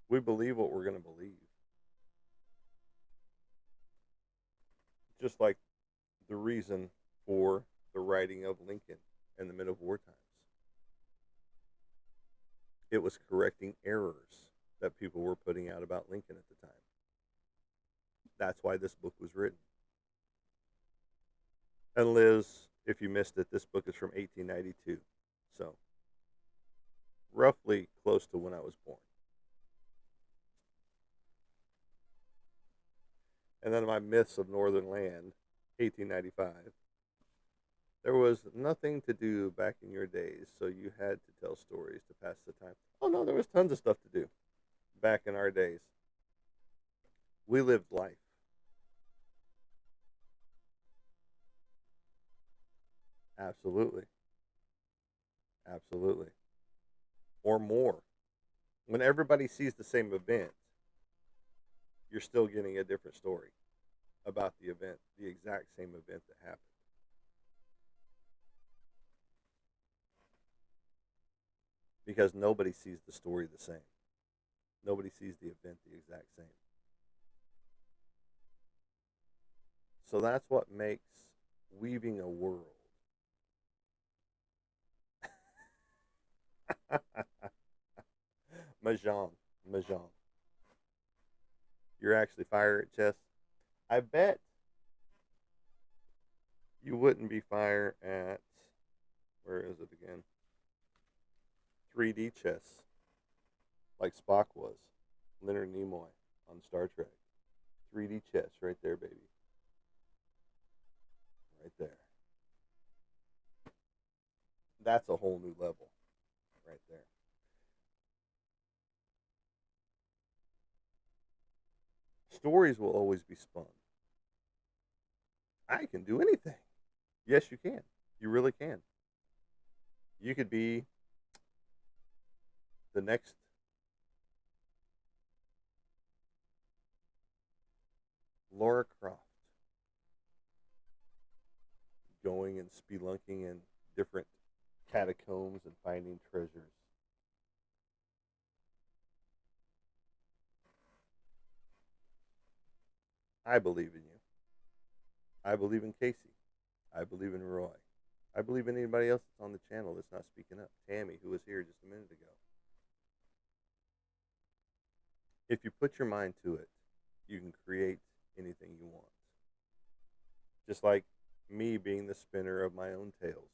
We believe what we're going to believe, just like the reason for the writing of Lincoln in the mid of war times. It was correcting errors that people were putting out about Lincoln at the time. That's why this book was written. And Liz, if you missed it, this book is from 1892. So, roughly close to when I was born. And then my Myths of Northern Land, 1895. There was nothing to do back in your days, so you had to tell stories to pass the time. Oh no, there was tons of stuff to do back in our days. We lived life. Absolutely. Absolutely. Or more. When everybody sees the same event, you're still getting a different story about the event, the exact same event that happened. Because nobody sees the story the same. Nobody sees the event the exact same. So that's what makes weaving a world. Mahjong. Mahjong. You're actually fire at chess. I bet you wouldn't be fire at, where is it again? 3D chess, like Spock was. Leonard Nimoy on Star Trek. 3D chess right there, baby. Right there. That's a whole new level right there. Stories will always be spun. I can do anything. Yes, you can. You really can. You could be the next Laura Croft, going and spelunking in different catacombs and finding treasures. I believe in you. I believe in Casey. I believe in Roy. I believe in anybody else that's on the channel that's not speaking up. Tammy, who was here just a minute ago. If you put your mind to it, you can create anything you want. Just like me being the spinner of my own tales,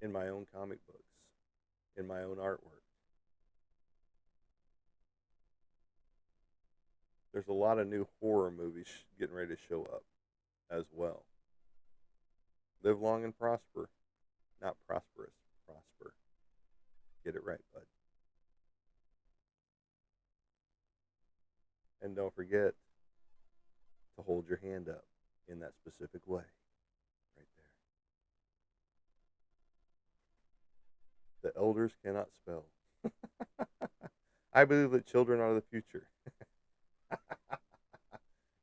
in my own comic books, in my own artwork. There's a lot of new horror movies getting ready to show up as well. Live long and prosper, not prosperous, prosper. Get it right, bud. And don't forget to hold your hand up in that specific way, right there. The elders cannot spell. I believe that children are the future.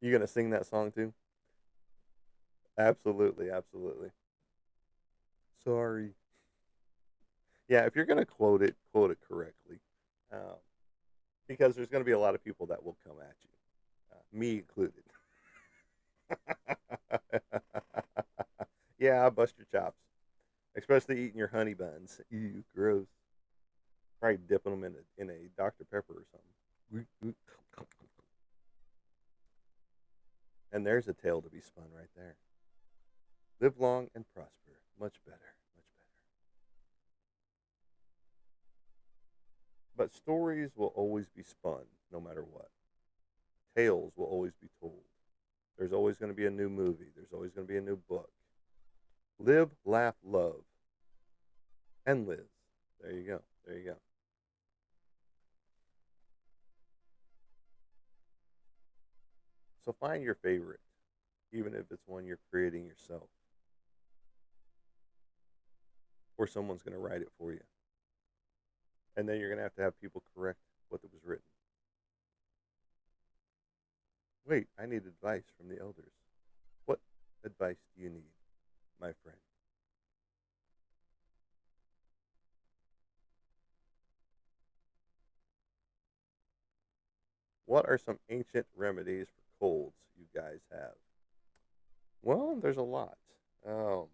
You gonna sing that song too? Absolutely, absolutely. Sorry. Yeah, if you're gonna quote it correctly, um, because there's gonna be a lot of people that will come at you, me included. Yeah, I'll bust your chops, especially eating your honey buns. Ew, gross. Probably dipping them in a Dr Pepper or something. And there's a tale to be spun right there. Live long and prosper. Much better. Much better. But stories will always be spun, no matter what. Tales will always be told. There's always going to be a new movie. There's always going to be a new book. Live, laugh, love, and live. There you go. There you go. So find your favorite, even if it's one you're creating yourself, or someone's going to write it for you. And then you're going to have people correct what was written. Wait, I need advice from the elders. What advice do you need, my friend? What are some ancient remedies for colds you guys have? Well, there's a lot. Um,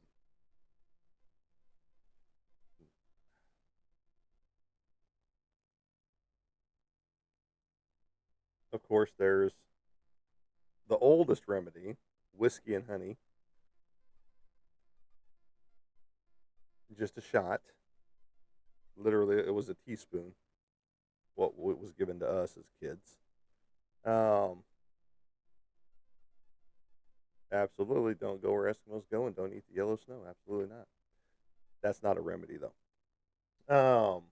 of course, there's the oldest remedy, whiskey and honey, just a shot. Literally, it was a teaspoon. What was given to us as kids. Um, absolutely, don't go where Eskimos go and don't eat the yellow snow. Absolutely not. That's not a remedy though. Um,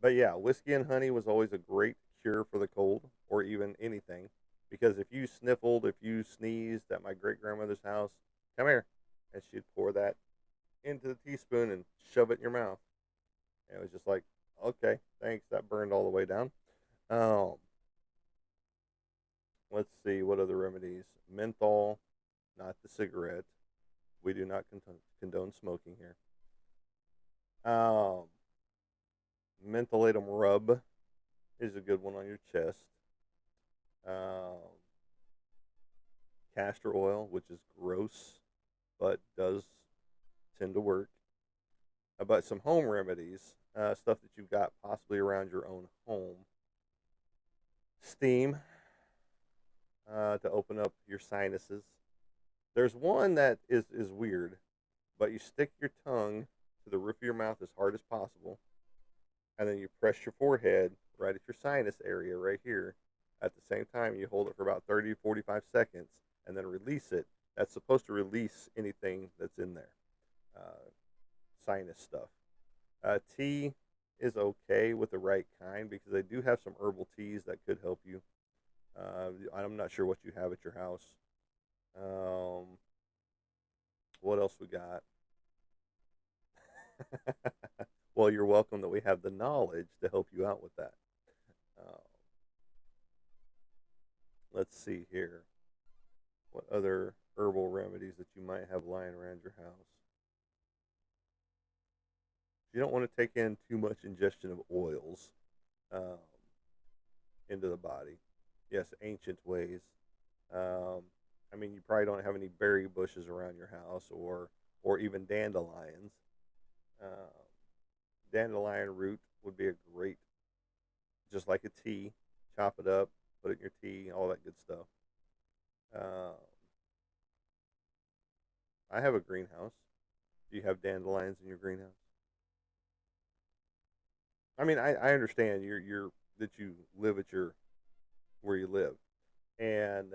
but yeah, whiskey and honey was always a great cure for the cold or even anything. Because if you sniffled, if you sneezed at my great grandmother's house, come here, and she'd pour that into the teaspoon and shove it in your mouth. And it was just like, okay, thanks. That burned all the way down. Um, let's see what other remedies. Menthol, not the cigarette. We do not condone smoking here. Um, Mentholatum rub is a good one on your chest. Um, Castor oil, which is gross, but does tend to work. But some home remedies, stuff that you've got possibly around your own home. Steam to open up your sinuses. There's one that is weird, but you stick your tongue to the roof of your mouth as hard as possible, and then you press your forehead right at your sinus area right here. At the same time, you hold it for about 30 to 45 seconds and then release it. That's supposed to release anything that's in there, uh, sinus stuff. Tea is okay with the right kind because they do have some herbal teas that could help you. I'm not sure what you have at your house. Um, what else we got? Well, you're welcome that we have the knowledge to help you out with that. Uh, let's see here. What other herbal remedies that you might have lying around your house? You don't want to take in too much ingestion of oils um, into the body. Yes, ancient ways. Um, I mean, you probably don't have any berry bushes around your house, or even dandelions. Um, Dandelion root would be a great, just like a tea. Chop it up, put it in your tea, all that good stuff. Um, I have a greenhouse. Do you have dandelions in your greenhouse? I mean, I understand you're that you live at your where you live, and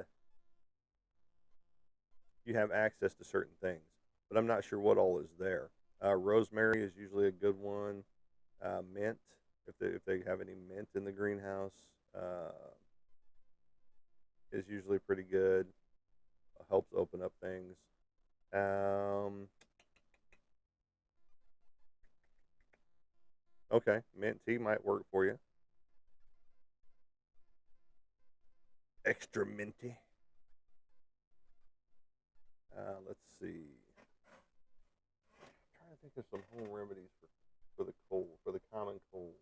you have access to certain things, but I'm not sure what all is there. Rosemary is usually a good one. Mint, if they have any mint in the greenhouse, uh, is usually pretty good. Helps open up things. Um, okay, mint tea might work for you. Extra minty. Let's see. I'm trying to think of some home remedies for the cold, for the common cold.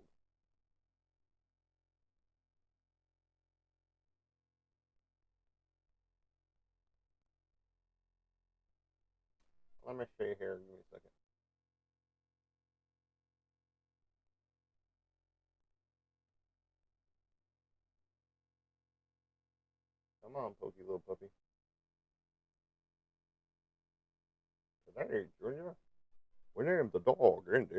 Let me see here. Give me a second. Come on, pokey little puppy. Today, Junior, we named the dog, Indy.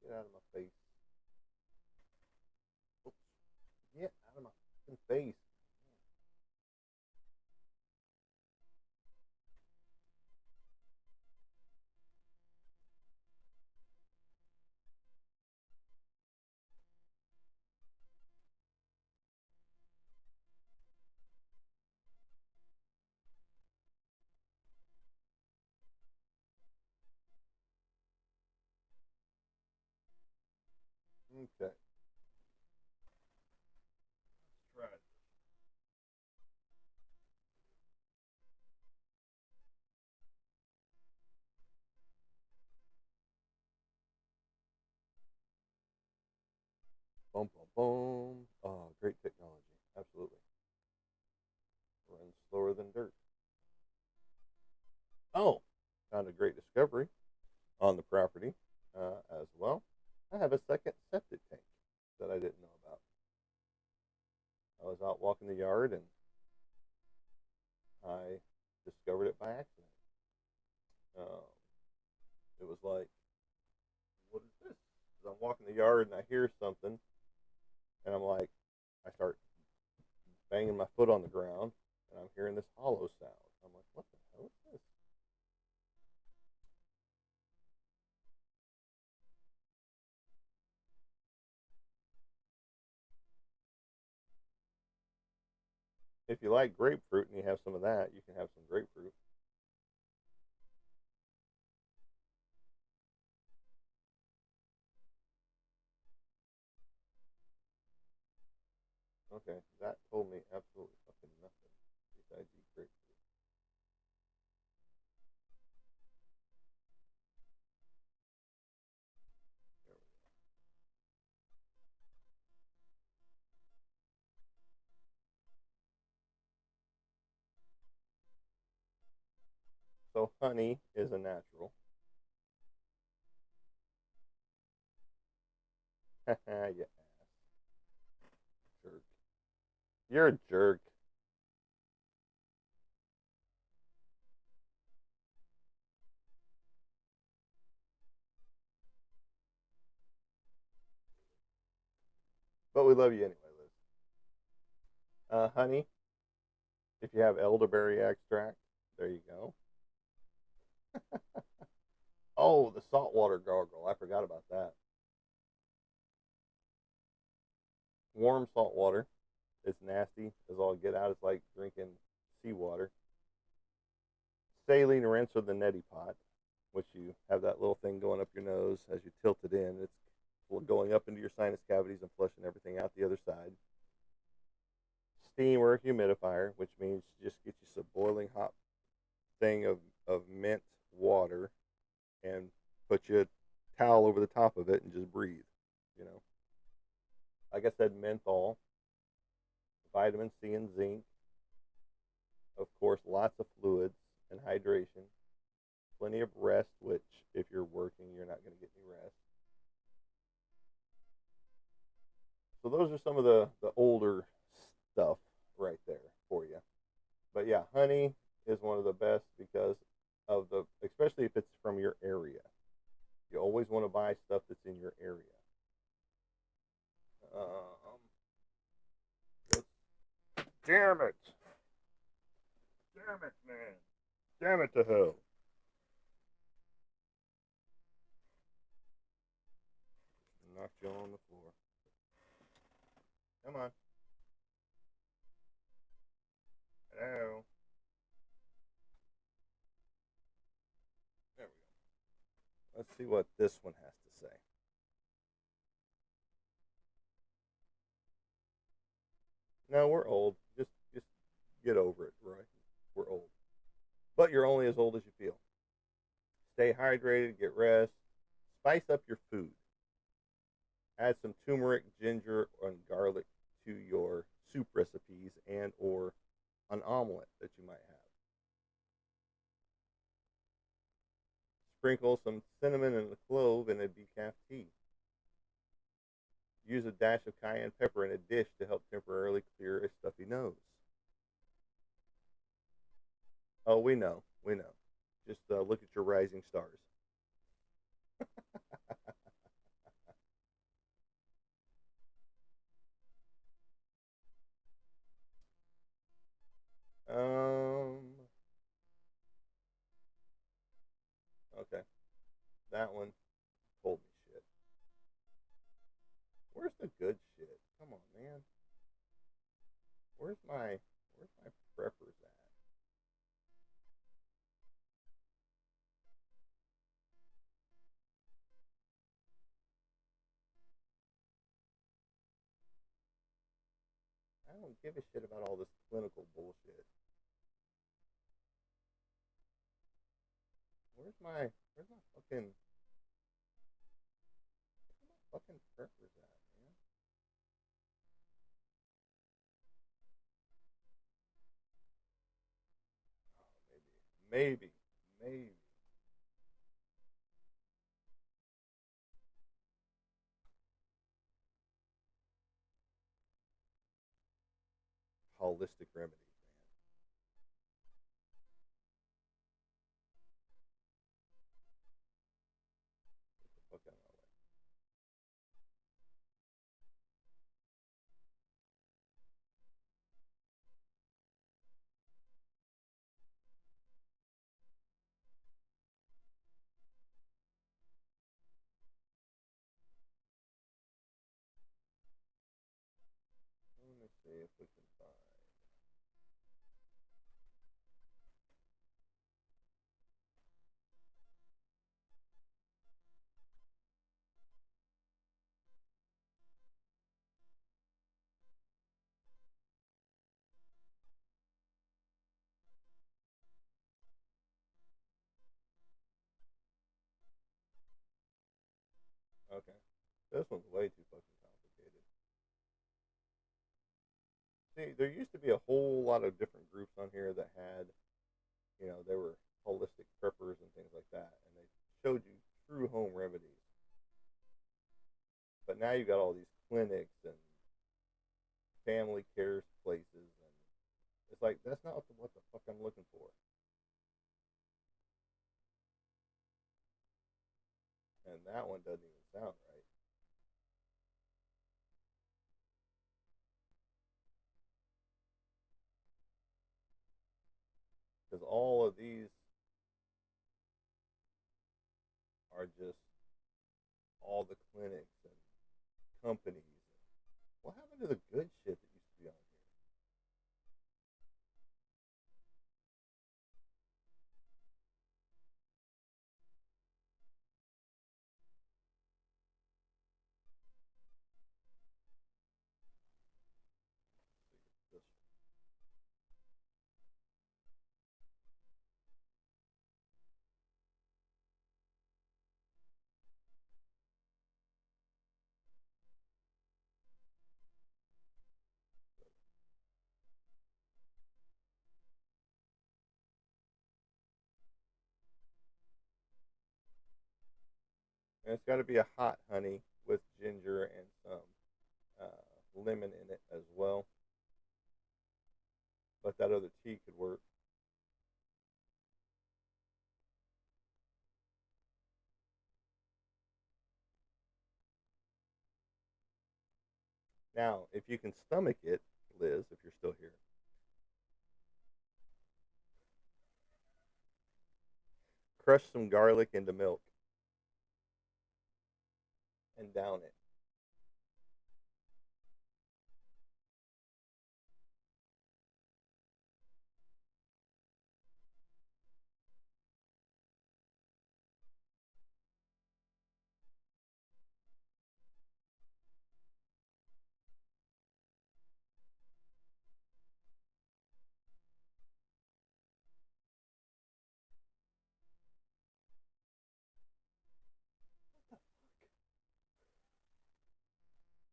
Get out of my face. Oops. Get out of my face. Okay. Let's try it. Boom, boom, boom. Oh, great technology. Absolutely. Runs slower than dirt. Oh, found a great discovery on the property as well. I have a second septic tank that I didn't know about. I was out walking the yard and I discovered it by accident. Um, it was like, what is this? 'Cause I'm walking the yard and I hear something, and I'm like, I start banging my foot on the ground, and I'm hearing this hollow sound. I'm like, what the hell is this? If you like grapefruit and you have some of that, you can have some grapefruit. Okay, that told me absolutely fucking nothing besides eat grapefruit. There we go. So honey is a natural. You jerk. You're a jerk. But we love you anyway, Liz. Honey, if you have elderberry extract, there you go. Oh, the saltwater gargle. I forgot about that. Warm salt water. It's nasty as all get out. It's like drinking seawater. Saline rinse or the neti pot, which you have that little thing going up your nose as you tilt it in. It's going up into your sinus cavities and flushing everything out the other side. Steam or humidifier, which means just get you some boiling hot thing of mint water and put you a towel over the top of it and just breathe. You know, like I said, menthol, vitamin C and zinc, of course, lots of fluids and hydration, plenty of rest, which if you're working, you're not going to get any rest. So those are some of the older stuff right there for you. But yeah, honey is one of the best because of the, especially if it's from your area. You always want to buy stuff that's in your area. Um, damn it! Damn it, man! Damn it to hell! Knocked you on the floor. Come on. Hello. There we go. Let's see what this one has to say. No, we're old. Just get over it, Roy. We're old. But you're only as old as you feel. Stay hydrated, get rest, spice up your food. Add some turmeric, ginger, and garlic to your soup recipes and or an omelet that you might have. Sprinkle some cinnamon and a clove in a decaf tea. Use a dash of cayenne pepper in a dish to help temporarily clear a stuffy nose. Oh, we know, we know. Just look at your rising stars. Um, okay, that one told me shit. Where's the good shit? Come on, man. Where's my preppers at? I don't give a shit about all this clinical bullshit. Where's my fucking preppers at, man? Oh, maybe. Holistic remedies, man. Get the fuck out of my way. Let me see if we can find. Okay. This one's way too fucking complicated. See, there used to be a whole lot of different groups on here that had, they were holistic preppers and things like that, and they showed you true home remedies. But now you got all these clinics and family care places, and it's like that's not what the fuck I'm looking for. And that one doesn't even sound right. Because all of these are just all the clinics and companies. What happened to the good shit that used to be on here? This and it's got to be a hot honey with ginger and some lemon in it as well. But that other tea could work. Now, if you can stomach it, Liz, if you're still here, crush some garlic into milk and down it.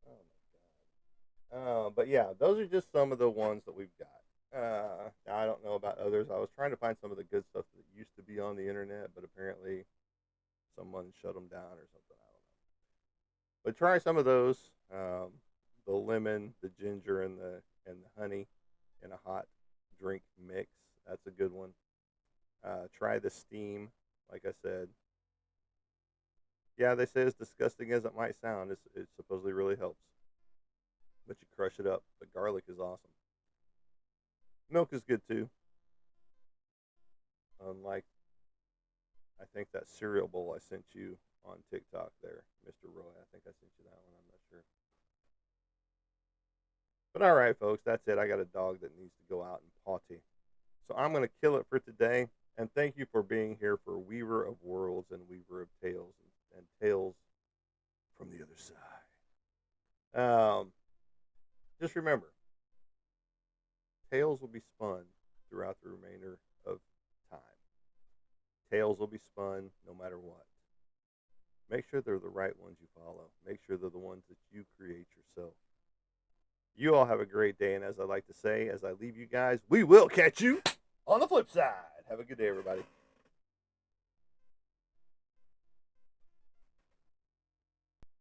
Oh my god. But yeah, those are just some of the ones that we've got. I don't know about others. I was trying to find some of the good stuff that used to be on the internet, but apparently someone shut them down or something. I don't know. But try some of those. The lemon, the ginger, and the honey in a hot drink mix. That's a good one. Try the steam. Like I said, yeah, they say as disgusting as it might sound, it supposedly really helps. But you crush it up. The garlic is awesome. Milk is good too. Unlike, I think that cereal bowl I sent you on TikTok there, Mr. Roy. I think I sent you that one. I'm not sure. But all right, folks, that's it. I got a dog that needs to go out and potty. So I'm going to kill it for today. And thank you for being here for Weaver of Worlds and Weaver of Tales and Tales from the Other Side. Just remember, tales will be spun throughout the remainder of time. Tales will be spun no matter what. Make sure they're the right ones you follow. Make sure they're the ones that you create yourself. You all have a great day. And as I like to say, as I leave you guys, we will catch you on the flip side. Have a good day, everybody.